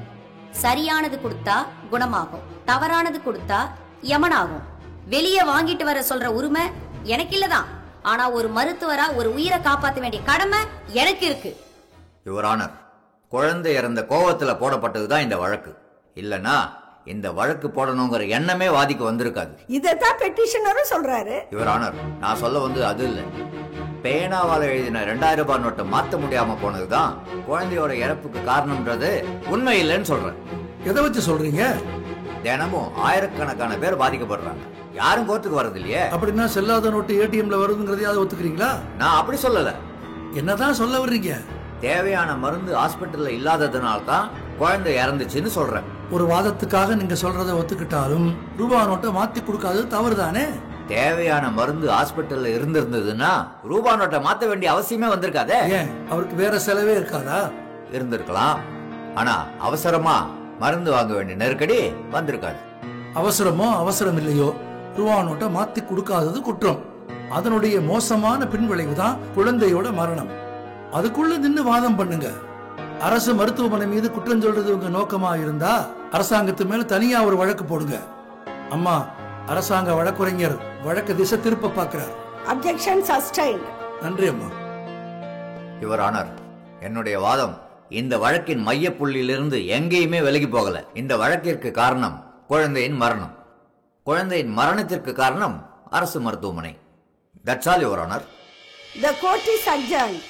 சரியானது கொடுத்தா குணமாகும், தவறானது கொடுத்தா யமனாகும். வெளியே வாங்கிட்டு வர சொல்ற உரிமை எனக்கு இல்லதான். ஆனா ஒரு மருத்துவரா ஒரு உயிரை காப்பாற்ற வேண்டிய கடமை எனக்கு இருக்கு. யுவர் ஆனர், குழந்தை இறந்த கோவத்துல போடப்பட்டதுதான் இந்த வழக்கு. இல்லனா இந்த வழக்கு போடணுங்கிற எண்ணமே வாதிக்கு வந்திருக்காது. இதத்தான் பெட்டிஷனரும் சொல்றாரு. யுவர் ஆனர், நான் சொல்ல வந்து அது இல்ல. பேனாவால எழுதின 2000 ரூபாய் நோட்டை மாத்த முடியாம போனதுதான் குழந்தையோட இறப்புக்கு காரணம்ன்றது உண்மை இல்லைன்னு சொல்றேன். எதை வச்சு சொல்றீங்க? தினமும் ஆயிரக்கணக்கான பேர் பாதிக்கப்படுறாங்க, யாரும் கோர்ட்டுக்கு வர்றது இல்லையே. அப்படின்னா செல்லாத நோட்டு ஏடிஎம்ல வருதுங்கிறதையாவது ஒத்துக்கிறீங்களா? நான் அப்படி சொல்லல. என்னதான் சொல்ல வர்றீங்க? தேவையான மருந்து ஹாஸ்பிட்டல்ல இல்லாததுனால தான் குழந்தை இறந்துச்சுன்னு சொல்றேன். ஒரு வாதத்துக்காக நீங்க சொல்றதை ஒத்துக்கிட்டாலும் ரூபா நோட்டை மாத்தி கொடுக்காதது தவறுதானே? தேவையான மருந்து ஹாஸ்பிட்டல்ல இருந்திருந்ததுன்னா ரூபா நோட்டை மாத்த வேண்டிய அவசியமே வந்திருக்காதே. ஏன், அவருக்கு வேற செலவே இருக்காதா? இருந்திருக்கலாம், ஆனா அவசரமா மருந்து வாங்க வேண்டிய நெருக்கடி வந்திருக்காது. அவசரமோ அவசரம் இல்லையோ ரூபா நோட்டை மாத்தி கொடுக்காதது குற்றம். அதனுடைய மோசமான பின்விளைவு தான் குழந்தையோட மரணம். அதுக்குள்ள நின்னு வாதம் பண்ணுங்க. அரசு மருத்துவமனை மீது குற்றம் சொல்றது உங்க நோக்கமா இருந்தா அரசாங்கத்து மேல தனியா ஒரு வழக்கு போடுங்க. அம்மா, அரசாங்க வழக்குரைஞர் வழக்கு திசை திருப்ப பார்க்கிறார். Objection sustained. நன்றி அம்மா. யுவர் ஆனர், என்னுடைய வாதம் இந்த வழக்கின் மைய புள்ளியிலிருந்து எங்கேயுமே விலகி போகல. இந்த வழக்கிற்கு காரணம் குழந்தையின் மரணம். குழந்தையின் மரணத்திற்கு காரணம் அரசு மருத்துவமனை. That's all your honour. The court is adjourned.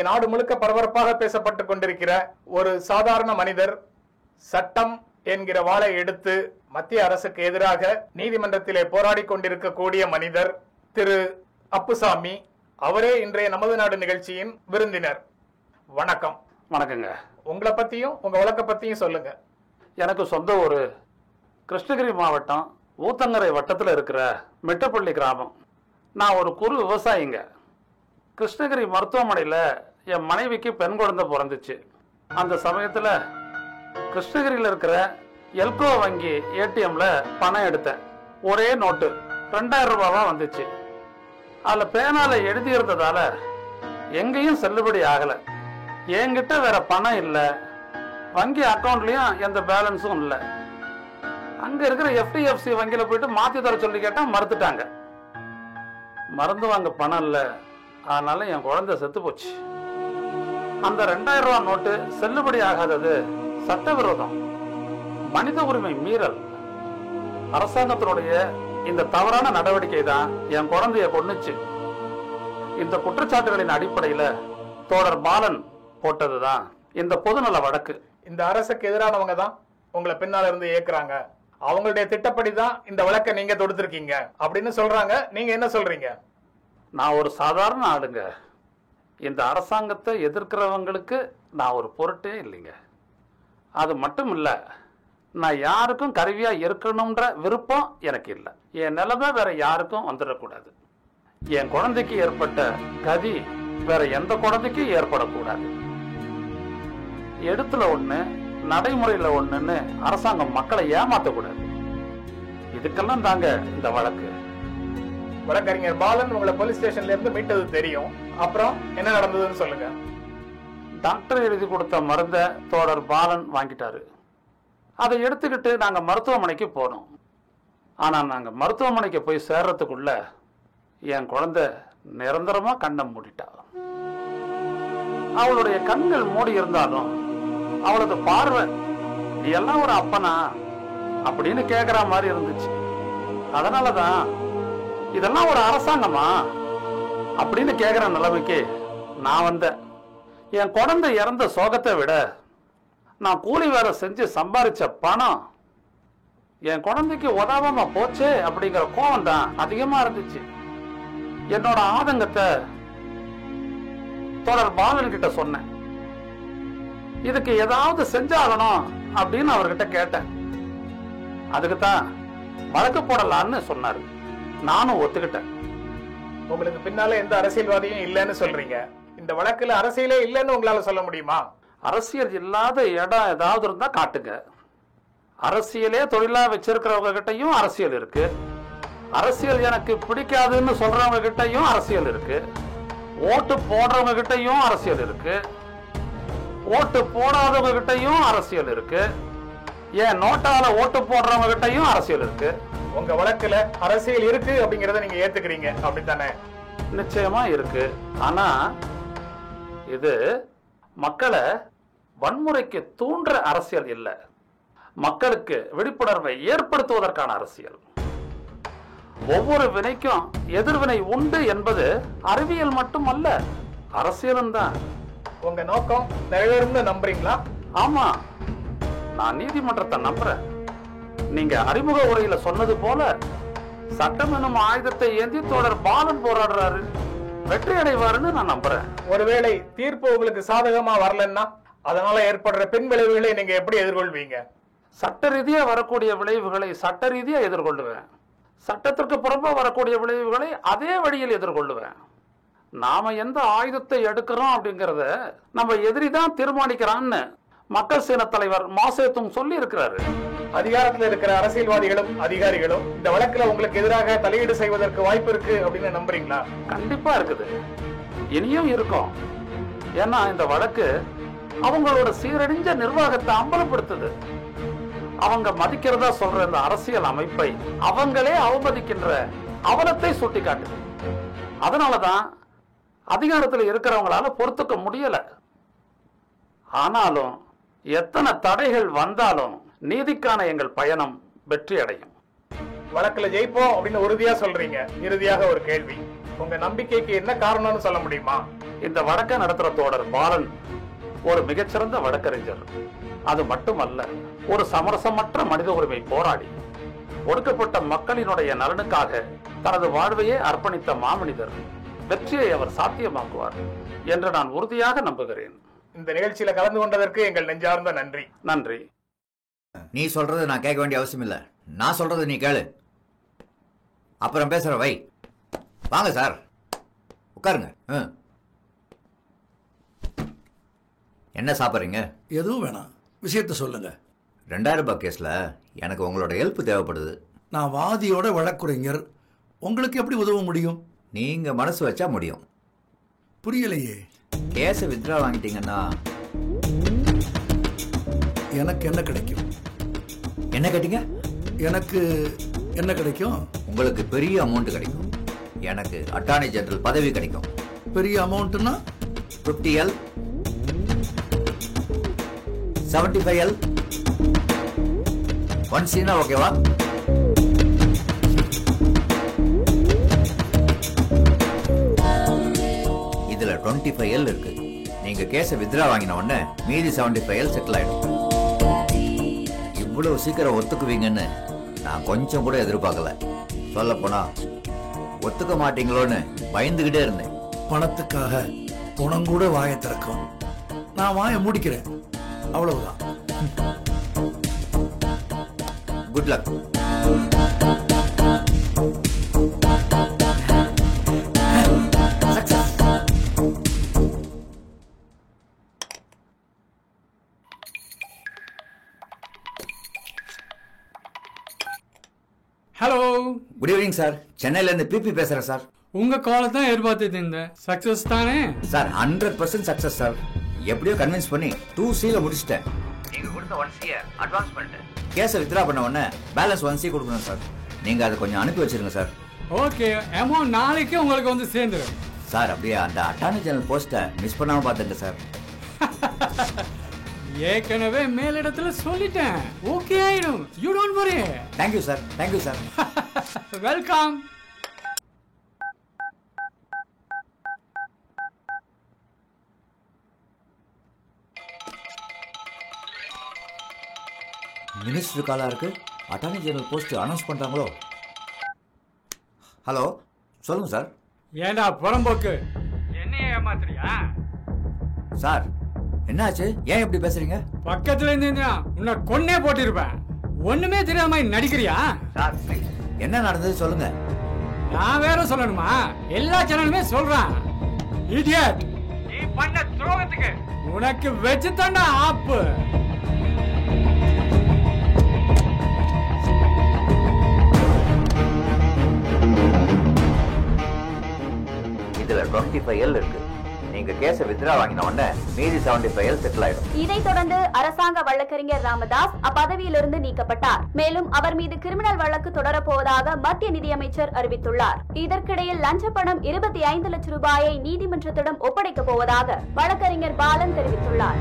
நாடு முழுக்க பரபரப்பாக பேசப்பட்டுக் கொண்டிருக்கிற ஒரு சாதாரண மனிதர் சட்டம் என்கிற வாளை எடுத்து மத்திய அரசுக்கு எதிராக நீதிமன்றத்திலே போராடி கொண்டிருக்கக்கூடிய மனிதர் திரு அப்புசாமி, அவரே இன்றைய நமது நாடு நிகழ்ச்சியின் விருந்தினர். வணக்கம். வணக்கங்க. உங்களை பத்தியும் உங்க வழக்க பத்தியும் சொல்லுங்க. எனக்கு சொந்த ஊர் கிருஷ்ணகிரி மாவட்டம் ஊத்தங்கரை வட்டத்தில் இருக்கிற மெட்டப்பள்ளி கிராமம். நான் ஒரு குறு விவசாயிங்க. கிருஷ்ணகிரி மருத்துவமனையில் என் மனைவிக்கு பெண் குழந்தை பிறந்துச்சு. அந்த சமயத்தில் கிருஷ்ணகிரியில் இருக்கிற எல்கோ வங்கி ஏடிஎம்ல பணம் எடுத்தேன். ஒரே நோட்டு 2000 ரூபாவா வந்துச்சு. அதில் பேனால எழுதியிருந்ததால எங்கேயும் செல்லுபடி ஆகலை. என்கிட்ட வேற பணம் இல்லை, வங்கி அக்கௌண்ட்லயும் எந்த பேலன்ஸும் இல்லை. அங்க இருக்கிற எஃப்டிஎஃப்சி வங்கியில போயிட்டு மாத்தி தர சொல்லி கேட்டா மறுத்துட்டாங்க. மருந்து வாங்க பணம் இல்லை, அதனால என் குழந்தை செத்து போச்சு. அந்த 2000 ரூபாய் நோட்டு செல்லுபடி ஆகாதது சட்டவிரோதம், மனித உரிமை மீறல். அரசாங்கத்தினுடைய இந்த தவறான நடவடிக்கை தான் என் குழந்தைய கொன்னுச்சு. இந்த குற்றச்சாட்டுகளின் அடிப்படையில தோழர் பாலன் போட்டதுதான் இந்த பொதுநல வழக்கு. இந்த அரசுக்கு எதிரானவங்க தான் உங்களை பின்னால இருந்து ஏக்குறாங்க, அவங்களுடைய திட்டப்படி தான் இந்த வழக்கை நீங்க தொடுத்திருக்கீங்க அப்படின்னு சொல்றாங்க. நீங்க என்ன சொல்றீங்க? நான் ஒரு சாதாரண ஆளுங்க. இந்த அரசாங்கத்தை எதிர்க்கிறவங்களுக்கு நான் ஒரு பொருட்டே இல்லைங்க. அது மட்டும் இல்லை, நான் யாருக்கும் கருவியா இருக்கணும்ன்ற விருப்பம் எனக்கு இல்லை. என் நிலைமை வேற யாருக்கும் வந்துடக்கூடாது. என் குழந்தைக்கு ஏற்பட்ட கதி வேற எந்த குழந்தைக்கும் ஏற்படக்கூடாது. எடுத்துல ஒண்ணு நடைமுறையில ஒண்ணுன்னு அரசாங்கம் மக்களை ஏமாத்தக்கூடாது. இதுக்கெல்லாம் தாங்க இந்த வழக்கு. வழக்கறிஞர் பாலன் உங்களை போலீஸ் ஸ்டேஷன்ல இருந்து மீட்டது தெரியும். அப்புறம் என்ன நடந்ததுன்னு சொல்லுங்க. டாக்டர் எழுதி கொடுத்த மருந்தை தோழர் பாலன் வாங்கிட்டாரு. அதை எடுத்துக்கிட்டு நாங்க மருத்துவமனைக்கு போனோம். ஆனா நாங்க மருத்துவமனைக்கு போய் சேர்றதுக்குள்ள என் குழந்தை நிரந்தரமா கண்ணை மூடிட்டா. அவளுடைய கண்கள் மூடி இருந்தாலும் அவளது பார்வை நீ எல்லாம் ஒரு அப்பனா அப்படின்னு கேக்குற மாதிரி இருந்துச்சு. அதனாலதான் இதெல்லாம் ஒரு அரசாங்கமா அப்படின்னு கேக்குற நிலைமைக்கு நான் வந்தேன். என் குழந்தை இறந்த சோகத்தை விட நான் கூலி வேலை செஞ்சு சம்பாதிச்ச பணம் என் குழந்தைக்கு உதவாம போச்சே அப்படிங்கிற கோவம் தான் அதிகமா இருந்துச்சு. என்னோட ஆதங்கத்தை தோழர் பாலன் கிட்ட சொன்னேன். இதுக்கு ஏதாவது செஞ்சாகணும் அப்படின்னு அவர்கிட்ட கேட்டேன். அதுக்குத்தான் வழக்கு போடலான்னு சொன்னாரு. நானும் ஒத்துக்கிட்டேன். உங்களுக்கு பின்னால எந்த அரசியல்வாதியும் இல்லைன்னு சொல்றீங்க. இந்த வழக்குல அரசியலே இல்லைன்னு உங்களால சொல்ல முடியுமா? அரசியல் இல்லாத இடம் ஏதாவது இருந்தா காட்டுங்க. அரசியலே தொழிலா வச்சிருக்கிறவங்க கிட்டையும் அரசியல் இருக்கு. அரசியல் எனக்கு பிடிக்காதுன்னு சொல்றவங்க கிட்டையும் அரசியல் இருக்கு. ஓட்டு போடுறவங்க கிட்டையும் அரசியல் இருக்கு. ஓட்டு போடாதவங்க கிட்டையும் அரசியல் இருக்கு. ஏன் நோட்டால ஓட்டு போடுறவங்க கிட்டையும் அரசியல் இருக்கு. உங்க வழக்குல அரசியல் இருக்கு அப்படிங்கறத நீங்க ஏத்துக்கிறீங்க, அப்படித்தானே? நிச்சயமா இருக்கு. ஆனா இது மக்களை வன்முறைக்கு தூண்டுற அரசியல் இல்ல, மக்களுக்கு விழிப்புணர்வை ஏற்படுத்துவதற்கான அரசியல். ஒவ்வொரு வினைக்கும் எதிர்வினை உண்டு என்பது அறிவியல் மட்டும் அல்ல, அரசியலும் தான். உங்க நோக்கம் நிறைவேறும்னு நம்புறீங்களா? ஆமா, நான் நீதிமன்றத்தை நம்புறேன். நீங்க அறிமுக உரையில சொன்னது போல சட்டம் எனும் ஆயுதத்தை ஏந்தி தோழர் பாலன் போராடுறாரு, வெற்றி அடைவாருன்னு நான் நம்புறேன். ஒருவேளை தீர்ப்பு உங்களுக்கு சாதகமா வரலன்னா அதனால ஏற்படுற பின் விளைவுகளை நீங்க எப்படி எதிர்கொள்வீங்க? சட்ட ரீதியா வரக்கூடிய விளைவுகளை சட்ட ரீதியா எதிர்கொள்ளுவேன். சட்டத்திற்கு புறம்பா வரக்கூடிய விளைவுகளை அதே வழியில் எதிர்கொள்ளுவேன். நாம எந்த ஆயுதத்தை எடுக்கிறோம் அப்படிங்கறத நம்ம எதிரிதான் தீர்மானிக்கிறான்னு மக்கள் சேன தலைவர் மாசேத்தும் சொல்லி இருக்கிறாரு. அதிகாரத்தில் இருக்கிற அரசியல்வாதிகளும் அதிகாரிகளும் இந்த வழக்குல உங்களுக்கு எதிராக தலையீடு செய்வதற்கு வாய்ப்பு இருக்கு அப்படின்னு நம்புறீங்களா? கண்டிப்பா இருக்குது, இனியும் இருக்கும். ஏன்னா இந்த வழக்கு அவங்களோட சீரழிஞ்ச நிர்வாகத்தை அம்பலப்படுத்துது. அவங்க மதிக்கிறதா சொல்ற இந்த அரசியல் அமைப்பை அவங்களே அவமதிக்கின்ற அவலத்தை சுட்டி காட்டுது. அதனாலதான் அதிகாரத்துல இருக்கிறவங்களால பொறுத்துக்க முடியல. ஆனாலும் எத்தனை தடைகள் வந்தாலும் நீதிக்கான எங்கள் பயணம் வெற்றி அடையும். வழக்குல ஜெயிப்போம் அப்படின்னு உறுதியா சொல்றீங்க. இறுதியாக ஒரு கேள்வி, உங்க நம்பிக்கைக்கு என்ன காரணம்னு சொல்ல முடியுமா? இந்த வழக்கை நடத்துற தோழர் பாலன் ஒரு மிகச்சிறந்த வழக்கறிஞர். அது மட்டுமல்ல, ஒரு சமரசமற்ற மனித உரிமை போராடி ஒடுக்கப்பட்ட மக்களினுடைய நலனுக்காக தனது வாழ்வையே அர்ப்பணித்த மாமனிதர். வெற்றியை அவர் சாத்தியமாக்குவார் என்று நான் உறுதியாக நம்புகிறேன். இந்த நிகழ்ச்சியில கலந்து கொண்டதற்கு எங்கள் நெஞ்சார்ந்த நன்றி. நன்றி. நீ சொல்றது நான் கேட்க வேண்டிய அவசியம் இல்லை. நான் சொல்றது நீ கேளு. அப்புறம் பேசுற வை. வாங்க சார், உட்காருங்க. என்ன சாப்பிட்றீங்க? எதுவும் வேணாம், விஷயத்த சொல்லுங்க. 2000 ரூபாய் கேஸ்ல எனக்கு உங்களோட ஹெல்ப் தேவைப்படுது. நான் வாதியோட வழக்குரைஞர், உங்களுக்கு எப்படி உதவ முடியும்? நீங்க மனசு வச்சா முடியும். புரியலையே. கேஸை வித்ரா வாங்கிட்டீங்கன்னா எனக்கு என்ன கிடைக்கும்? என்ன கேட்டீங்க? எனக்கு என்ன கிடைக்கும்? உங்களுக்கு பெரிய அமௌண்ட் கிடைக்கும். எனக்கு அட்டார்னி ஜெனரல் பதவி கிடைக்கும். பெரிய அமௌண்ட்னா 50L, 75L, 1C ஓகேவா? இதுல 25L இருக்கு. நீங்க கேஸை வித்ரா வாங்கின உடனே மீதி 75L செட்டில் ஆயிடும். இவ்வளவு சீக்கிரம் ஒத்துக்குவீங்கன்னு நான் கொஞ்சம் கூட எதிர்பார்க்கல. சொல்ல போனா ஒத்துக்க மாட்டீங்களோன்னு பயந்துகிட்டே இருந்தேன். பணத்துக்காக பணம் கூட வாயை திறக்கும். நான் வாயை மூடிக்கிறேன், அவ்வளவுதான். Good luck. Hello, good evening sir. சென்னையில இருந்து பிபி பேசுறேன் சார். உங்க காலை தான் எதிர்பார்த்துட்டு இருந்தேன். சக்சஸ் தானே சார்? 100% success sir. எப்படியோ கன்வின்ஸ் பண்ணி 2Cல முடிச்சிட்டேன். நீங்க கொடுத்த 1C அட்வான்ஸ் பண்ணிட்டேன். கேஸை வித்ரா பண்ண உடனே பேலன்ஸ் 1C கொடுக்கணும் சார். நீங்க அதை கொஞ்சம் அனுப்பி வச்சிருங்க சார். ஓகே, அமௌண்ட் நாளைக்கு உங்களுக்கு வந்து சேர்ந்துடும் சார். அப்படியே அந்த அட்டார்னி ஜெனரல் போஸ்ட்டை மிஸ் பண்ணாம பாத்துங்க சார். ஏற்கனவே மேலிடத்துல சொல்லிட்டேன். ஓகே ஆயிடும். You don't worry. Thank you sir. Thank you sir. Welcome. Minister காலா இருக்கு. அட்டார்னி ஜெனரல் போஸ்ட் அனௌன்ஸ் பண்றாங்களோ? ஹலோ, சொல்லுங்க சார். ஏண்டா புறம்போக்கு, என்னைய ஏமாத்துறியா? சார் என்னாச்சு? ஏன் இப்படி பேசுறீங்க? பக்கத்துல இருந்தீங்கன்னா உன்னை கொன்னே போட்டிருப்பேன். ஒண்ணுமே தெரியாம நடிக்கிறியா? சார் என்ன நடந்தது சொல்லுங்க. நான் வேற சொல்லணுமா? எல்லா சேனலுமே சொல்றான். இடியட், நீ பண்ண துரோகத்துக்கு உனக்கு வெச்சு தண்டா ஆப்பு. இதுல 25L இருக்கு. நீங்க கேஸை வித்ரா வாங்கின உடனே மீதி 75L செட்டில் ஆயிடும். இதைத் தொடர்ந்து அரசாங்க வழக்கறிஞர் ராமதாஸ் அப்பதவியிலிருந்து நீக்கப்பட்டார். மேலும் அவர் மீது கிரிமினல் வழக்கு தொடரப்போவதாக மத்திய நிதியமைச்சர் அறிவித்துள்ளார். இதற்கிடையில் லஞ்ச பணம் 25 லட்சம் ரூபாயை நீதிமன்றத்திடம் ஒப்படைக்கப் போவதாக வழக்கறிஞர் பாலன் தெரிவித்துள்ளார்.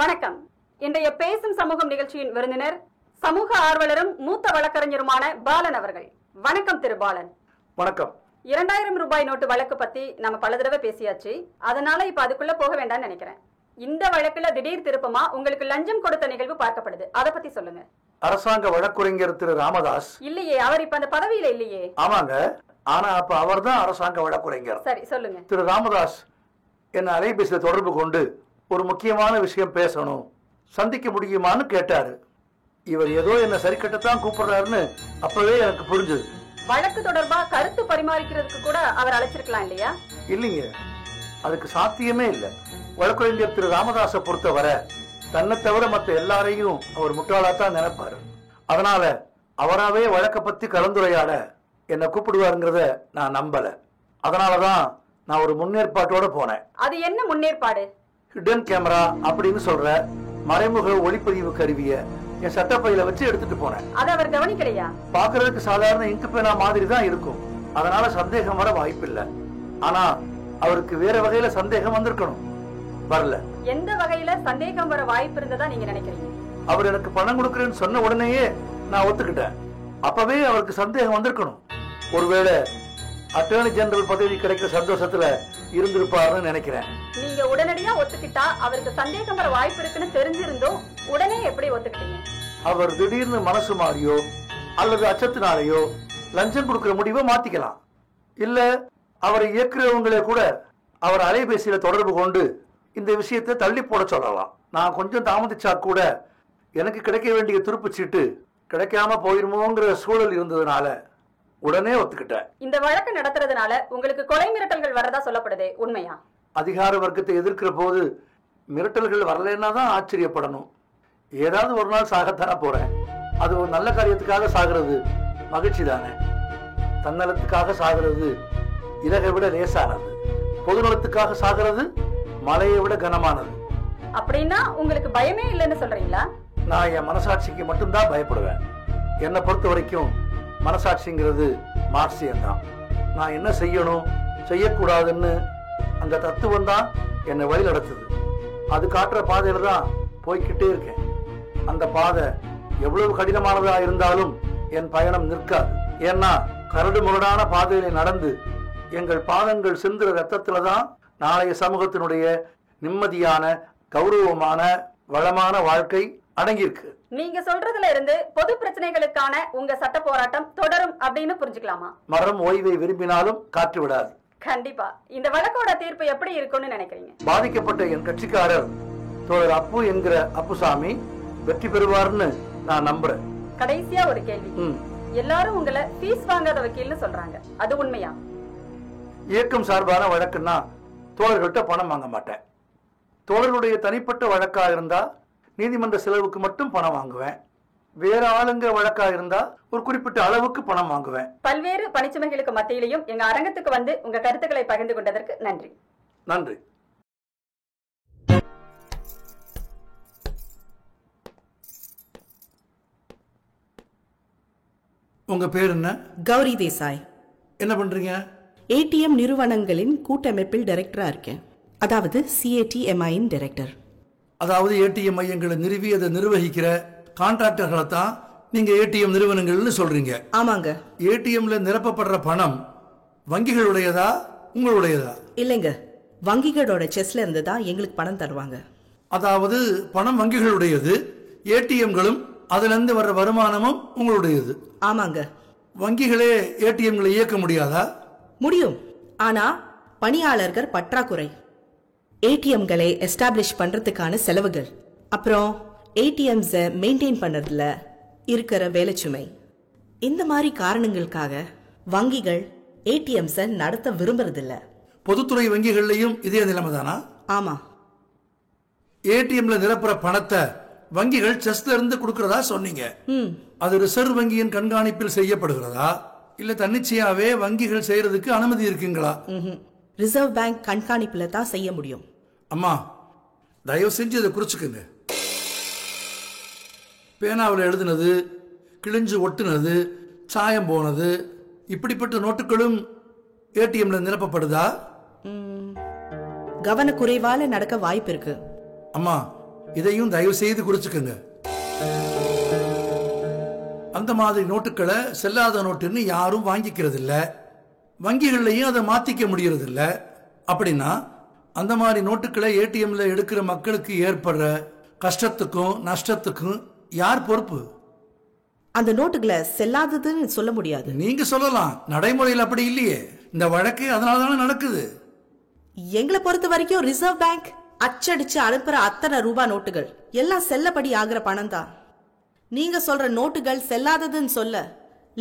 வணக்கம். இன்றைய பேசும் சமூகம் நிகழ்ச்சியின் விருந்தினர் சமூக ஆர்வலரும் மூத்த வழக்கறிஞருமான பாலன் அவர்கள். வணக்கம் திரு பாலன். வணக்கம். 2000 ரூபாய் நோட்டு வழக்கு பத்தி நம்ம பல தடவை பேசியாச்சு. அதனால இப்ப அதுக்குள்ள போக வேண்டாம்னு நினைக்கிறேன். இந்த வழக்குல திடீர் திருப்பமா உங்களுக்கு லஞ்சம் கொடுத்த நிகழ்வு பார்க்கப்படுது. அத பத்தி சொல்லுங்க. அரசாங்க வழக்குரைஞர் திரு ராமதாஸ் இல்லையே, அவர் இப்ப அந்த பதவியில இல்லையே. ஆமாங்க, ஆனா அப்ப அவர் தான் அரசாங்க வழக்குரைஞர். சரி, சொல்லுங்க. திரு ராமதாஸ் என்ன அலைபேசியில் தொடர்பு கொண்டு ஒரு முக்கியமான விஷயம் பேசணும், சந்திக்க முடியுமான்னு கேட்டாரு. இவர் ஏதோ என்ன சரிக்கட்டத்தான் கூப்பிடுறாருன்னு அப்பவே எனக்கு புரிஞ்சது. வழக்கு தொடர்பா கருத்து பரிமாறிக்கிறதுக்கு கூட அவர் அழைச்சிருக்கலாம் இல்லையா? இல்லைங்க, அதுக்கு சாத்தியமே இல்லை. வழக்கறிஞர் திரு ராமதாஸை பொறுத்தவரை தன்னை தவிர மற்ற எல்லாரையும் அவர் முட்டாளாத்தான் நினைப்பாரு. அதனால அவராவே வழக்க பத்தி கலந்துரையாட என்னை கூப்பிடுவாருங்கிறத நான் நம்பல. அதனாலதான் நான் ஒரு முன்னேற்பாட்டோட போனேன். அது என்ன முன்னேற்பாடு? ஹிடன் கேமரா அப்படின்னு சொல்ற மறைமுக ஒளிப்பதிவு கருவிய என் சட்டப்பையில வச்சு எடுத்துட்டு போனேன். அதை அவர் கவனிக்கலையா? பாக்குறதுக்கு சாதாரண இங்கு பேனா மாதிரி தான் இருக்கும். அதனால சந்தேகம் வர வாய்ப்பில்லை. ஆனா அவருக்கு வேற வகையில சந்தேகம் வந்திருக்கணும். வரல. எந்த வகையில சந்தேகம் வர வாய்ப்பு இருந்ததா நீங்க நினைக்கிறீங்க? அவர் எனக்கு பணம் கொடுக்கறேன்னு சொன்ன உடனேயே நான் ஒத்துக்கிட்டேன். அப்பவே அவருக்கு சந்தேகம் வந்திருக்கணும். ஒருவேளை அட்டர்னி ஜெனரல் பதவி கிடைக்கிற சந்தோஷத்துல இருந்திருப்பாருன்னு நினைக்கிறேன். நீங்க உடனடியா ஒத்துக்கிட்டா அவருக்கு சந்தேகம் வர வாய்ப்பு இருக்குன்னு தெரிஞ்சிருந்தோம் உடனே எப்படி ஒத்துக்கிட்டீங்க? அவர் திடீர்னு மனசு மாறியோ அல்லது அச்சத்தினாலேயோ லஞ்சம் கொடுக்கிற முடிவை மாத்திக்கலாம். இல்ல அவரை இயக்குறவங்களே கூட அவர் அலைபேசியில தொடர்பு கொண்டு இந்த விஷயத்தை தள்ளி போட சொல்லலாம். நான் கொஞ்சம் தாமதிச்சா கூட எனக்கு கிடைக்க வேண்டிய துருப்புச் சீட்டு கிடைக்காம போயிருமோங்கிற சூழல் இருந்ததுனால உடனே ஒத்துக்கிட்டேன். இந்த வழக்கு நடத்துறதுனால உங்களுக்கு கொலை மிரட்டல்கள் வரதா சொல்லப்படுதே, உண்மையா? அதிகார வர்க்கத்தை எதிர்க்கிற போது மிரட்டல்கள் வரலன்னா தான் ஆச்சரியப்படணும். ஏதாவது ஒரு நாள் சாகத்தானே போறேன். அது ஒரு நல்ல காரியத்துக்காக சாகிறது மகிழ்ச்சி தானே. தன்னலத்துக்காக சாகிறது இலகை விட லேசானது. பொதுநலத்துக்காக சாகிறது மலையை விட கனமானது. அப்படின்னா உங்களுக்கு பயமே இல்லைன்னு சொல்றீங்களா? நான் என் மனசாட்சிக்கு மட்டும்தான் பயப்படுவேன். என்னை பொறுத்த வரைக்கும் மனசாட்சிங்கிறது மார்க்சியம் தான். நான் என்ன செய்யணும் செய்யக்கூடாதுன்னு அந்த தத்துவம் தான் என்னை வழி நடத்துது. அது காட்டுற பாதையில தான் போய்கிட்டே இருக்கேன். அந்த பாதை எவ்வளவு கடினமானதா இருந்தாலும் என் பயணம் நிற்காது. ஏன்னா கரடு முரடான பாதையில நடந்து எங்கள் பாதங்கள் சிந்துற ரத்தத்துல தான் நாளைய சமூகத்தினுடைய நிம்மதியான கௌரவமான வளமான வாழ்க்கை அடங்கியிருக்கு. நீங்க சொல்றதுல இருந்து பொது பிரச்சனைகளுக்கான உங்க சட்ட போராட்டம் தொடரும் அப்படின்னு புரிஞ்சுக்கலாமா? மரம் ஓய்வை விரும்பினாலும் காற்று விடாது. கண்டிப்பா. இந்த வழக்கோட தீர்ப்பு எப்படி இருக்கும்னு நினைக்கிறீங்க? பாதிக்கப்பட்ட என் கட்சிக்காரர் தோழர் அப்பு என்கிற அப்புசாமி வெற்றி பெறுவார்னு நான் நம்புறேன். கடைசியா ஒரு கேள்வி. எல்லாரும் உங்களை ஃபீஸ் வாங்காத வக்கீல்னு சொல்றாங்க, அது உண்மையா? இயக்கம் சார்பான வழக்குன்னா தோழர்கள்ட்ட பணம் வாங்க மாட்டேன். தோழர்களுடைய தனிப்பட்ட வழக்கா இருந்தா நீதிமன்ற செலவுக்கு மட்டும் பணம் வாங்குவேன். வேற ஆளுங்க வழக்கா இருந்தா ஒரு குறிப்பிட்ட அளவுக்கு பணம் வாங்குவேன். பல்வேறு பணிச்சுமைகளுக்கு மத்தியிலையும் எங்க அரங்கத்துக்கு வந்து உங்க கருத்துக்களை பகிர்ந்து கொண்டதற்கு நன்றி. நன்றி. உங்க பேர் என்ன? கௌரி தேசாய். என்ன பண்றீங்க? ஏடிஎம் நிறுவனங்களின் கூட்டமைப்பில் டைரக்டரா இருக்கேன். அதாவது CATMIன் டைரக்டர். அதாவது ஏடிஎம் மையங்களை நிறுவி அதை நிர்வகிக்கிற கான்ட்ராக்டர்களை தான் நீங்க ஏடிஎம் நிறுவனங்கள்னு சொல்றீங்க. ஆமாங்க. ஏடிஎம்ல நிரப்பப்படுற பணம் வங்கிகளுடையதா உங்களுடையதா? இல்லைங்க, வங்கிகளோட செஸ்ல இருந்து தான் எங்களுக்கு பணம் தருவாங்க. அதாவது பணம் வங்கிகளுடையது, ஏடிஎம்களும் அதுல இருந்து வர்ற வருமானமும் உங்களுடையது. ஆமாங்க. வங்கிகளே ஏடிஎம்களை இயக்க முடியாதா? முடியும், ஆனா பணியாளர்கள் பற்றாக்குறை. ஏடிஎம்களை எஸ்டாப்ளிஷ் பண்றதுக்கான செலவுகள், அப்புறம் ஏடிஎம்ஸை மெயின்டைன் பண்றதுல இருக்கிற வேலைச்சுமை, இந்த மாதிரி காரணங்களுக்காக வங்கிகள் ஏடிஎம்ஸை நடத்த விரும்புறதில்ல. பொதுத்துறை வங்கிகள்லையும் இதே நிலைமை தானா? ஆமா. ஏடிஎம்ல நிரப்புற பணத்தை வங்கிகள் செஸ்ல இருந்து கொடுக்கறதா சொன்னீங்க. அது ரிசர்வ் வங்கியின் கண்காணிப்பில் செய்யப்படுகிறதா இல்ல தன்னிச்சையாவே வங்கிகள் செய்யறதுக்கு அனுமதி இருக்குங்களா? ரிசர்வ் பேங்க் கண்காணிப்புல தான் செய்ய முடியும். அம்மா, தயவு செஞ்சு இதை குறிச்சுக்குங்க. பேனாவில் எழுதுனது, கிழிஞ்சு ஒட்டுனது, சாயம் போனது, இப்படிப்பட்ட நோட்டுகளும் ஏடிஎம்ல நிரப்பப்படுதா? கவனக்குறைவால நடக்க வாய்ப்பு இருக்கு. அம்மா, இதையும் தயவு செய்து குறிச்சுக்குங்க. அந்த மாதிரி நோட்டுகளை செல்லாத நோட்டுன்னு யாரும் வாங்கிக்கிறது இல்ல, வங்கிகள்லையும் அதை மாத்திக்க முடியறது இல்ல. அப்படின்னா அந்த மாதிரி நோட்டுகளை ஏடிஎம்ல எடுக்கிற மக்களுக்கு ஏற்படுற கஷ்டத்துக்கும் நஷ்டத்துக்கும் யார் பொறுப்பு? அந்த நோட்டுகளை செல்லாததுன்னு சொல்ல முடியாது. நீங்க சொல்லலாம், நடைமுறையில் அப்படி இல்லையே. இந்த வழக்கு அதனாலதானே நடக்குது. எங்களை பொறுத்த வரைக்கும் ரிசர்வ் பேங்க் அச்சடிச்சு அனுப்புற அத்தனை ரூபாய் நோட்டுகள் எல்லாம் செல்லப்படி ஆகிற பணம் தான். நீங்க சொல்ற நோட்டுகள் செல்லாததுன்னு சொல்ல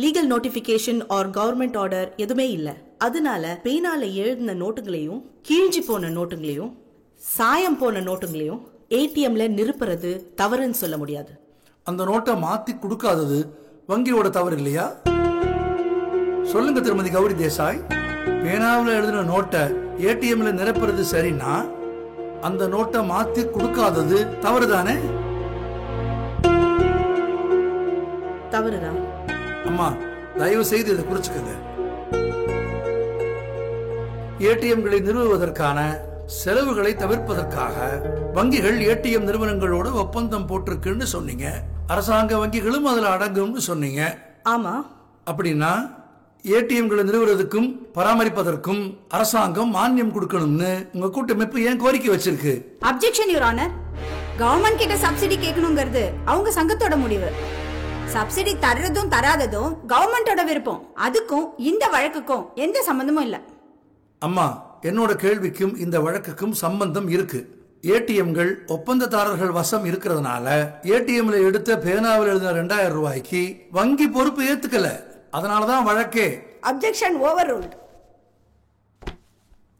legal notification or government order எதுவுமே இல்ல. அதனால பேனால எழுதின நோட்டுகளையும் கீழ்ச்சி போன நோட்டுகளையும் சாயம் போன நோட்டுகளையும் ஏடிஎம்ல நிரப்புறது தவறுன்னு சொல்ல முடியாது. அந்த நோட்டை மாத்தி கொடுக்காதது வங்கியோட தவறு இல்லையா? சொல்லுங்க திருமதி கௌரி தேசாய், பேனாவில் எழுதின நோட்டை ஏடிஎம்ல நிரப்புறது சரின்னா அந்த நோட்டை மாத்தி கொடுக்காதது தவறுதானே? தவறுதான். அம்மா தயவு செய்து இதை குறிச்சுக்கங்க. ஏடிஎம்களை நிறுவுவதற்கான செலவுகளை தவிர்ப்பதற்காக வங்கிகள் ஏடிஎம் நிறுவனங்களோடு ஒப்பந்தம் போட்டிருக்குன்னு சொன்னீங்க. அரசாங்க வங்கிகளும் அதுல அடங்கும்னு சொன்னீங்க. ஆமா. அப்படின்னா ஏடிஎம்களை நிறுவுறதுக்கும் பராமரிப்பதற்கும் அரசாங்கம் மானியம் கொடுக்கணும்னு உங்க கூட்டமைப்பு ஏன் கோரிக்கை வச்சிருக்கு? Objection your honour. கவர்மெண்ட் கிட்ட சப்சிடி கேட்கணுங்கிறது அவங்க சங்கத்தோட முடிவு. சப்சிடி தர்றதும் தராததும் கவர்மெண்டோட விருப்பம். அதுக்கும் இந்த வழக்குக்கும் எந்த சம்பந்தமும் இல்ல. அம்மா, என்னோட கேள்விக்கும் இந்த வழக்குக்கும் சம்பந்தம் இருக்கு. ஏடிஎம்கள் ஒப்பந்ததாரர்கள் வசம் இருக்கிறதுனால ஏடிஎம்ல எடுத்த பேனாவில் எழுதின 2000 ரூபாய்க்கு வங்கி பொறுப்பு ஏத்துக்கல. அதனாலதான் வழக்கே. Objection overruled.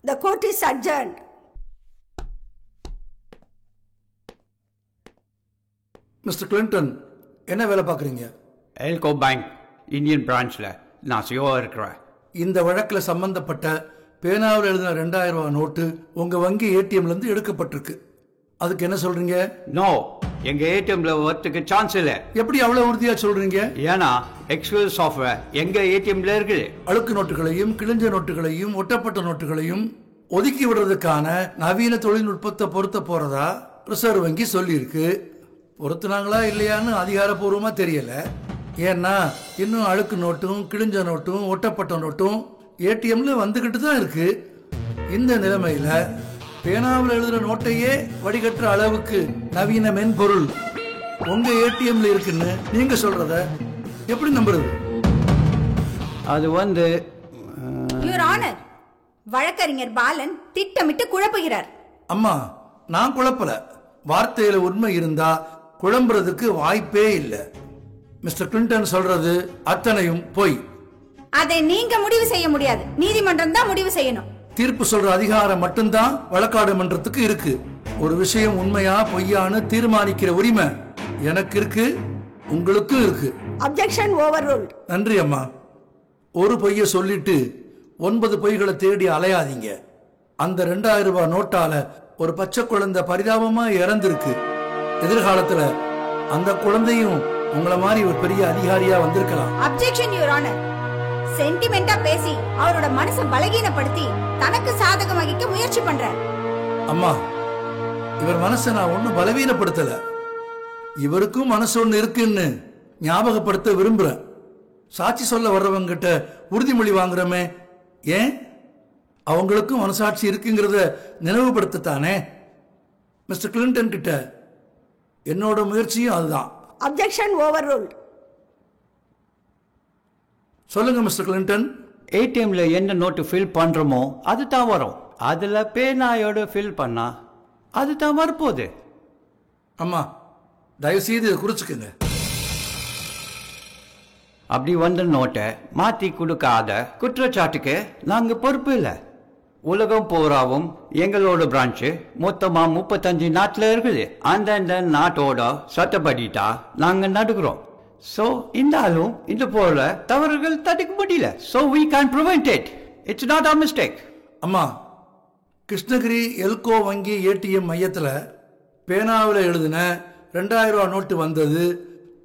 The court is adjourned. Mister Clinton, என்ன வேலை பார்க்குறீங்க? எல்கோ பேங்க் இந்தியன் பிரான்ச்ல நான் சிஓவா இருக்கிறேன். இந்த வழக்கில் சம்பந்தப்பட்ட பேனாவில் எழுதின 2000 ரூபாய் நோட்டு உங்க வங்கி ஏடிஎம்ல இருந்து எடுக்கப்பட்டிருக்கு. அதுக்கு என்ன சொல்றீங்க? நோ, எங்க ஏடிஎம்ல வரதுக்கு சான்ஸ் இல்ல. எப்படி அவ்வளவு உறுதியா சொல்றீங்க? ஏன்னா எக்ஸ்க்ளூசிவ் சாஃப்ட்வேர் எங்க ஏடிஎம்ல இருக்குது. அழுக்கு நோட்டுகளையும் கிழிஞ்ச நோட்டுகளையும் ஒட்டப்பட்ட நோட்டுகளையும் ஒதுக்கி விடுறதுக்கான நவீன தொழில்நுட்பத்தை பொருத்த போறதா ரிசர்வ் வங்கி சொல்லி இருக்கு. பொருத்துனாங்களா இல்லையான்னு அதிகாரப்பூர்வமா தெரியல. ஏன்னா இன்னும் அழுக்கு நோட்டும் கிழிஞ்ச நோட்டும் ஒட்டப்பட்ட நோட்டும் ஏடிஎம்ல வந்துகிட்டு தான் இருக்கு. இந்த நிலைமையில பேனாவில் எழுதுற நோட்டையே வடிகட்டுற அளவுக்கு நவீன மென்பொருள் உங்க ஏடிஎம்ல இருக்குன்னு நீங்க சொல்றத எப்படி நம்புறது? அது வந்து யுவர் ஆனர், வழக்கறிஞர் பாலன் திட்டமிட்டு குழப்புகிறார். அம்மா, நான் குழப்பல. வார்த்தையில உண்மை இருந்தா குழம்புறதுக்கு வாய்ப்பே இல்லை. மிஸ்டர் கிளின்டன் சொல்றது அத்தனையும் பொய். அதை நீங்க முடிவு செய்ய முடியாது, நீதிமன்றம் தான் முடிவு செய்யணும். தீர்ப்பு சொல்ற அதிகாரம் மட்டும்தான் வழக்காடு மன்றத்துக்கு இருக்கு. ஒரு விஷயம் உண்மையா பொய்யான்னு தீர்மானிக்கிற உரிமை எனக்கு இருக்கு, உங்களுக்கும் இருக்கு. அப்ஜெக்ஷன் ஓவர்ரூல்ட். நன்றி அம்மா. ஒரு பொய்ய சொல்லிட்டு 9 பொய்களை தேடி அலையாதீங்க. அந்த 2000 ரூபாய் நோட்டால ஒரு பச்சை குழந்தை பரிதாபமா இறந்திருக்கு. எதிர்காலத்துல அந்த குழந்தையும் உங்களை மாதிரி ஒரு பெரிய அதிகாரியா வந்திருக்கலாம். Objection your honour. சென்டிமெண்டா பேசி அவரோட மனசை பலகீனப்படுத்தி தனக்கு சாதகம் வகிக்க முயற்சி பண்றார். அம்மா, இவர் மனசை நான் ஒன்னும் பலவீனப்படுத்தல. இவருக்கும் மனசு ஒண்ணு இருக்குன்னு ஞாபகப்படுத்த விரும்புறேன். சாட்சி சொல்ல வர்றவங்க கிட்ட உறுதிமொழி வாங்குறமே, ஏன் அவங்களுக்கும் மனசாட்சி இருக்குங்கிறத நினைவுபடுத்தத்தானே. மிஸ்டர் கிளின்டன் கிட்ட என்னோட முயற்சியும் அதுதான். அப்ஜெக்ஷன் ஓவர்ரூல்ட். சொல்லுங்க மிஸ்டர் கிளின்டன். ஏடிஎம்ல என்ன நோட்டு ஃபில் பண்றோமோ அது தான் வரும். அதுல பேனாயோட ஃபில் பண்ணா அது தான் வரப்போகுது. அம்மா, தயவு செய்து குறிச்சுக்குங்க. அப்படி வந்த நோட்டை மாத்தி கொடுக்காத குற்றச்சாட்டுக்கு நாங்க பொறுப்பு இல்லை. உலகம் பூராவும் எங்களோட பிரான்ச்சு மொத்தமா 35 நாட்டுல இருக்குது. அந்தந்த நாட்டோட சட்டப்படி தான் நாங்க நடுக்கிறோம். சோ இந்த ஆளும் இந்த போல தவறுகள் தடுக்க முடியல. So we can prevent it. It's not our mistake. அம்மா, கிருஷ்ணகிரி எல்கோ வங்கி ஏடிஎம் மையத்துல பேனாவில் எழுதின 2000 ரூபாய் நோட்டு வந்தது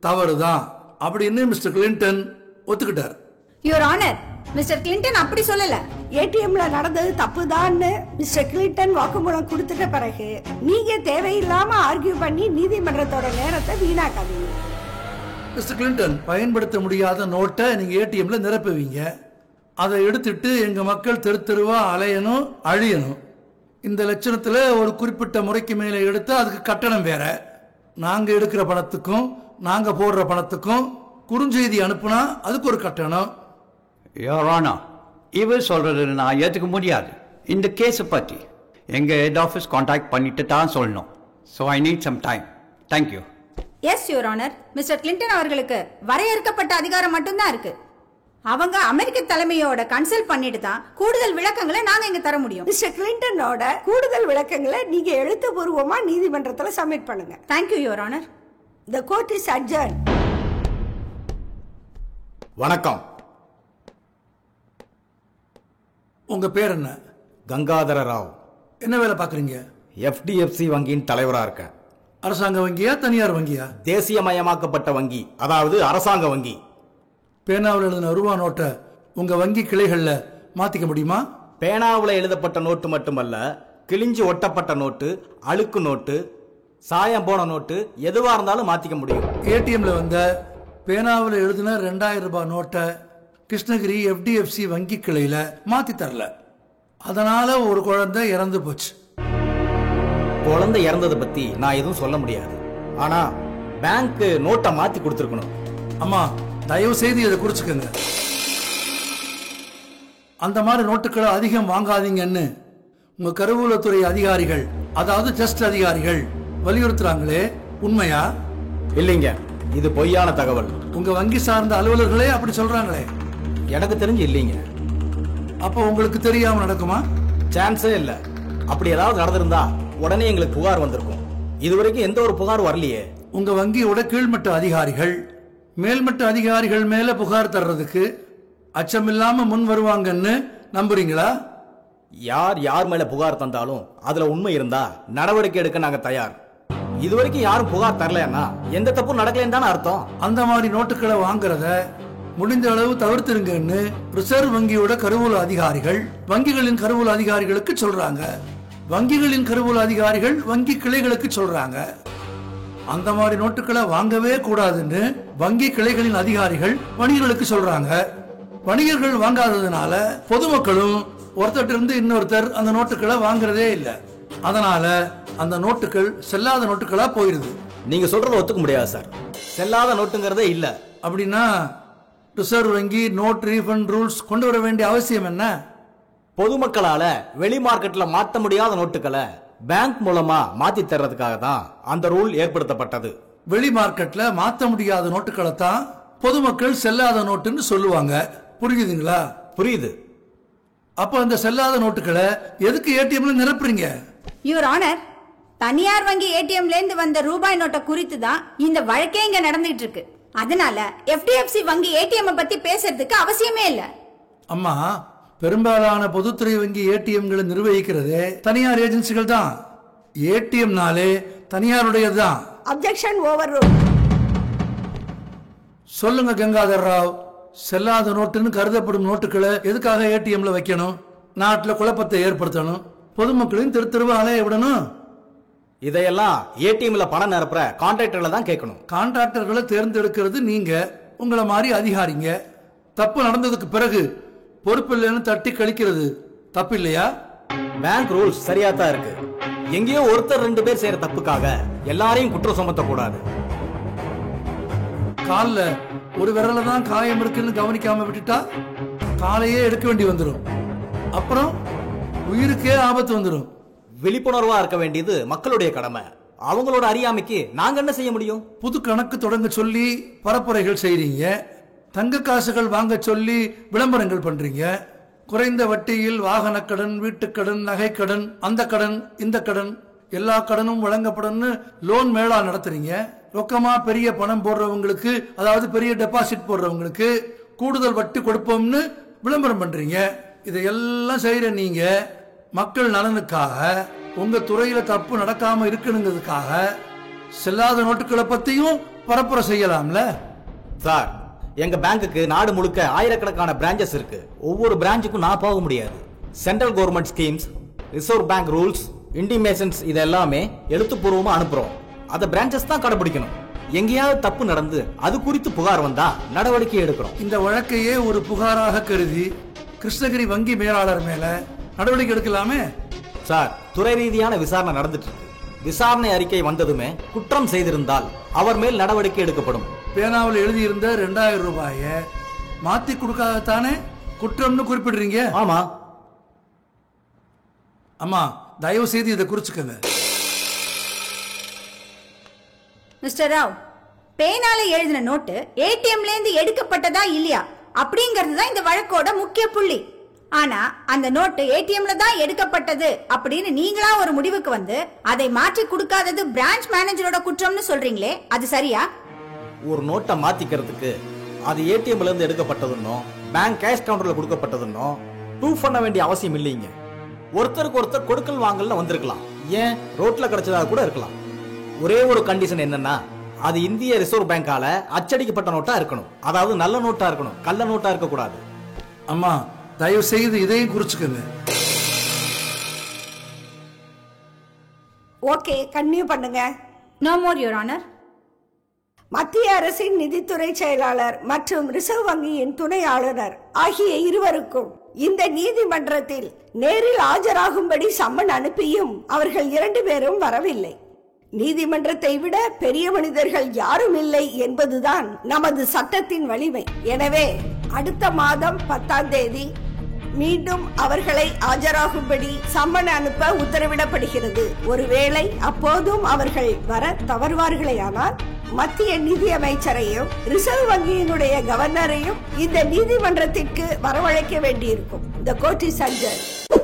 தவறுதான் அப்படின்னு மிஸ்டர் கிளின்டன் ஒத்துக்கிட்டார். யுவர் ஆனர், மிஸ்டர் கிளின்டன் அப்படி சொல்லல. ஏடிஎம்ல நடந்தது தப்புதான்னு மிஸ்டர் கிளின்டன் வாக்குமூலம் கொடுத்துட்ட பிறகு நீங்க தேவையில்லாம ஆர்கியூ பண்ணி நீதிமன்றத்தோட நேரத்தை வீணாக்காதீங்க. மிஸ்டர் கிளின்டன், பயன்படுத்த முடியாத நோட்டை நீங்க ஏடிஎம்ல நிரப்புவீங்க. அதை எடுத்துட்டு எங்க மக்கள் தெரு தெருவா அலையணும், அழியணும். இந்த லட்சணத்துல ஒரு குறிப்பிட்ட முறைக்கு மேல எடுத்து அதுக்கு கட்டணம் வேற. நாங்க எடுக்கிற பணத்துக்கும் நாங்க போடுற பணத்துக்கும் குறுஞ்செய்தி அனுப்புனா அதுக்கு ஒரு கட்டணம். யுவர் ஆனர், இவர் சொல்றது நான் ஏத்துக்க முடியாது. இந்த கேஸை பத்தி எங்க ஹெட் ஆஃபீஸ் கான்டாக்ட் பண்ணிட்டு தான் சொல்லணும். So I need some time. Thank you. Yes your honour, mister Clinton அவர்களுக்கு வரையறுக்கப்பட்ட அதிகாரம் மட்டும்தான் இருக்கு. அவங்க அமெரிக்க தலைமையோட கன்சல்ட் பண்ணிட்டு தான் கூடுதல் விளக்கங்களை நாங்க இங்க தர முடியும். மிஸ்டர் கிளின்டனோட கூடுதல் விளக்கங்களை நீங்க எழுத்துப்பூர்வமா நீதிமன்றத்துல சப்மிட் பண்ணுங்க. Thank you your honour. The court is adjourned. வணக்கம். உங்க பேர் என்ன? கங்காதர ராவ். என்ன வேலை பார்க்குறீங்க? FDFC வங்கியின் தலைவராக இருக்கேன். அரசாங்க வங்கியா தனியார் வங்கியா? தேசியமயமாக்கப்பட்ட வங்கி, அதாவது அரசாங்க வங்கி. பேனாவில் எழுதின ரூபா நோட்டை உங்க வங்கி கிளைகளில் மாற்றிக்க முடியுமா? பேனாவில் எழுதப்பட்ட நோட்டு மட்டுமல்ல, கிழிஞ்சு ஒட்டப்பட்ட நோட்டு, அழுக்கு நோட்டு, சாயம் போன நோட்டு எதுவாக இருந்தாலும் மாற்றிக்க முடியும். ஏடிஎம்ல வந்த பேனாவில் எழுதின 2000 ரூபாய் நோட்டை கிருஷ்ணகிரி FDFC வங்கி கிளையில மாற்றி தரல. அதனால ஒரு குழந்தை இறந்து போச்சு. குழந்தை இறந்ததை பத்தி நான் எதுவும் சொல்ல முடியாது. ஆனா பேங்க் நோட்டை மாத்தி கொடுத்துருக்கணும். அம்மா தயவு செய்து இதை குறிச்சுக்கோங்க. அந்த மாதிரி நோட்டுகளை அதிகம் வாங்காதீங்கன்னு உங்க கருவூலத்துறை அதிகாரிகள், அதாவது ஜஸ்ட் அதிகாரிகள் வலியுறுத்துறாங்களே, உண்மையா? இல்லைங்க, இது பொய்யான தகவல். உங்க வங்கி சார்ந்த அலுவலர்களே அப்படி சொல்றாங்களே. எனக்கு தெரிஞ்சு இல்லைங்க. அப்போ உங்களுக்கு தெரியாம நடக்குமா? சான்ஸே இல்ல. அப்படி ஏதாவது நடந்திருந்தா உடனே எங்களுக்கு புகார் வந்திருக்கும். இதுவரைக்கும் எந்த ஒரு புகார் வரலையே. உங்க வங்கியோட கீழ்மட்ட அதிகாரிகள் மேல்மட்ட அதிகாரிகள் மேல புகார் தர்றதுக்கு அச்சமில்லாம முன் வருவாங்கன்னு நம்புறீங்களா? யார் யார் மேல புகார் தந்தாலும் அதுல உண்மை இருந்தா நடவடிக்கை எடுக்க நாங்க தயார். இதுவரைக்கும் யாரும் புகார் தரலன்னா எந்த தப்பும் நடக்கலன்னு தானே அர்த்தம். அந்த மாதிரி நோட்டுகளை வாங்குறத முடிந்த அளவு தவிர்த்துருங்கன்னு ரிசர்வ் வங்கியோட கருவூல அதிகாரிகள் வங்கிகளின் கருவூல அதிகாரிகளுக்கு சொல்றாங்க. வங்கிகளின் கருவூல அதிகாரிகள் வங்கி கிளைகளுக்கு சொல்றாங்க. அந்த மாதிரி நோட்டுகளை வாங்கவே கூடாதுன்னு வங்கி கிளைகளின் அதிகாரிகள் வணிகர்களுக்கு சொல்றாங்க. வணிகர்கள் வாங்காததுனால பொதுமக்களும் ஒருத்தர் இருந்து இன்னொருத்தர் அந்த நோட்டுகளை வாங்குறதே இல்லை. அதனால அந்த நோட்டுகள் செல்லாத நோட்டுகளா போயிருது. நீங்க சொல்றத ஒத்துக்க முடியாது சார். செல்லாத நோட்டுங்கிறதே இல்ல. அப்படின்னா ரிசர்வ் வங்கி நோட் ரீஃபண்ட் ரூல்ஸ் கொண்டு வர வேண்டிய அவசியம் என்ன? பொதுமக்களால வெளி மார்க்கெட்ல மாற்ற முடியாத நோட்டுகளை பேங்க் மூலமா மாத்தி தர்றதுக்காக தான் அந்த ரூல் ஏற்படுத்தப்பட்டது. வெளி மார்க்கெட்ல மாற்ற முடியாத நோட்டுகளை தான் பொதுமக்கள் செல்லாத நோட்டுன்னு சொல்லுவாங்க. புரியுதுங்களா? புரியுது. அப்ப அந்த செல்லாத நோட்டுகளை எதுக்கு ஏடிஎம்ல நிரப்புறீங்க? யுவர் ஆனர், தனியார் வங்கி ஏடிஎம்ல இருந்து வந்த ரூபாய் நோட்டை குறித்து தான் இந்த வழக்கே இங்க நடந்துட்டு இருக்கு. அதனால FDFC வங்கி ஏடிஎம் பத்தி பேசுறதுக்கு அவசியமே இல்ல. அம்மா, பெரும்பாலான பொதுத்துறை வங்கி ஏடிஎம்களை நிர்வகிக்கிறதே தனியார் ஏஜென்சிகள் தான். ஏடிஎம்னாலே தனியாருடையதுதான். Objection overrule. சொல்லுங்க கங்காதர் ராவ், செல்லாத நோட்டுன்னு கருதப்படும் நோட்டுகளை எதுக்காக ஏடிஎம்ல வைக்கணும்? நாட்டில் குழப்பத்தை ஏற்படுத்தணும், பொதுமக்களின் தெருத்தெருவு அலைய விடணும். இதையெல்லாம் ஏடிஎம்ல பணம் நிரப்புற கான்ட்ராக்டர்ல தான் கேட்கணும். கான்ட்ராக்டர்களை தேர்ந்தெடுக்கிறது நீங்க, உங்களை மாதிரி அதிகாரிங்க. தப்பு நடந்ததுக்கு பிறகு பொறுப்பு இல்லைன்னு தட்டி கழிக்கிறது தப்பு இல்லையா? பேங்க் ரூல்ஸ் சரியா தான் இருக்கு. எங்கேயோ ஒருத்தர் 2 பேர் செய்யற தப்புக்காக எல்லாரையும் குற்றம் சுமத்த கூடாது. கால்ல ஒரு விரல தான் காயம் இருக்குன்னு கவனிக்காம விட்டுட்டா காலையே எடுக்க வேண்டி வந்துடும். அப்புறம் உயிருக்கே ஆபத்து வந்துடும். விழிப்புணர்வா இருக்க வேண்டியது மக்களுடைய கடமை. அவங்களோட அறியாமைக்கு நாங்க என்ன செய்ய முடியும்? புது கணக்கு தொடங்க சொல்லி பரப்புரைகள் செய்றீங்க, தங்க காசுகள் வாங்க சொல்லி விளம்பரங்கள் பண்றீங்க, குறைந்த வட்டியில் வாகன கடன், வீட்டுக்கடன், நகைக்கடன், அந்த கடன், இந்த கடன், எல்லா கடனும் வழங்கப்படும் லோன் மேளா நடத்துறீங்க. ரொக்கமா பெரிய பணம் போடுறவங்களுக்கு, அதாவது பெரிய டெபாசிட் போடுறவங்களுக்கு கூடுதல் வட்டி கொடுப்போம்னு விளம்பரம் பண்றீங்க. இதையெல்லாம் செய்யற நீங்க மக்கள் நலனுக்காக, உங்க துறையில தப்பு நடக்காம இருக்கணுங்கிறதுக்காக செல்லாத நோட்டுகளை பத்தியும் பரப்புரை செய்யலாம்ல சார். எங்க பேங்குக்கு நாடு முழுக்க ஆயிரக்கணக்கான பிரான்ச்சஸ் இருக்கு. ஒவ்வொரு பிரான்ச்சுக்கும் நான் போக முடியாது. Central government schemes, reserve bank rules, intimations இதெல்லாமே எழுத்துப்பூர்வமா அனுப்புறோம். அதை பிரான்ச்சஸ் தான் கடைபிடிக்கணும். எங்கேயாவது தப்பு நடந்து அது குறித்து புகார் வந்தா நடவடிக்கை எடுக்கிறோம். இந்த வழக்கையே ஒரு புகாராக கருதி கிருஷ்ணகிரி வங்கி மேலாளர் மேல நடவடிக்கை எடுக்கலாமே சார். துறை ரீதியான விசாரணை நடந்துட்டு இருக்கு. விசாரணை அறிக்கை வந்ததுமே குற்றம் செய்திருந்தால் அவர் மேல் நடவடிக்கை எடுக்கப்படும். பேனாவில் எழுதியிருந்த 2000 ரூபாயை மாத்தி கொடுக்காதத்தானே குற்றம்னு குறிப்பிடுறீங்க? ஆமா. அம்மா, தயவு செய்து இதை குறிச்சுக்கங்க. மிஸ்டர் ராவ், பேனால எழுதின நோட்டு ஏடிஎம்ல இருந்து எடுக்கப்பட்டதா இல்லையா அப்படிங்கிறது தான் இந்த வழக்கோட முக்கிய புள்ளி. ஆனா அந்த நோட்டு ஏடிஎம்ல தான் எடுக்கப்பட்டது அப்படின்னு நீங்களா ஒரு முடிவுக்கு வந்து அதை மாற்றி கொடுக்காதது பிரான்ச் மேனேஜரோட குற்றம்னு சொல்றீங்களே, அது சரியா? ஒரு நோட்டை மாத்திக்கிறதுக்கு அது ஏடிஎம்ல இருந்து எடுக்கப்பட்டதுன்னோ பேங்க் கேஷ் கவுண்டர்ல கொடுக்கப்பட்டதுன்னோ ப்ரூவ் பண்ண வேண்டிய அவசியம் இல்லைங்க. ஒருத்தருக்கு ஒருத்தர் கொடுக்கல் வாங்கல்ல வந்திருக்கலாம், ஏன் ரோட்ல கிடைச்சதா கூட இருக்கலாம். ஒரே ஒரு கண்டிஷன் என்னன்னா, அது இந்திய ரிசர்வ் பேங்கால அச்சடிக்கப்பட்ட நோட்டா இருக்கணும். அதாவது நல்ல நோட்டா இருக்கணும், கள்ள நோட்டா இருக்க கூடாது. அம்மா தயவு செய்து இதையும் குறிச்சுக்கங்க. ஓகே, கன்டினியூ பண்ணுங்க. No more your honour. மத்திய அரசின் நிதித்துறை செயலாளர் மற்றும் ரிசர்வ் வங்கியின் துணை ஆளுநர் ஆகிய இருவருக்கும் இந்த நீதிமன்றத்தில் நேரில் ஆஜராகும்படி சம்மன் அனுப்பியும் அவர்கள் 2 பேரும் வரவில்லை. நீதிமன்றத்தை விட பெரிய மனிதர்கள் யாரும் இல்லை என்பதுதான் நமது சட்டத்தின் வலிமை. எனவே அடுத்த மாதம் 10ஆம் தேதி மீண்டும் அவர்களை ஆஜராகும்படி சம்மன் அனுப்ப உத்தரவிடப்படுகிறது. ஒருவேளை அப்போதும் அவர்கள் வர தவறுவார்களேயானால் மத்திய நிதி அமைச்சரையும் ரிசர்வ் வங்கியினுடைய கவர்னரையும் இந்த நீதிமன்றத்திற்கு வரவழைக்க வேண்டியிருக்கும். The court is adjourned.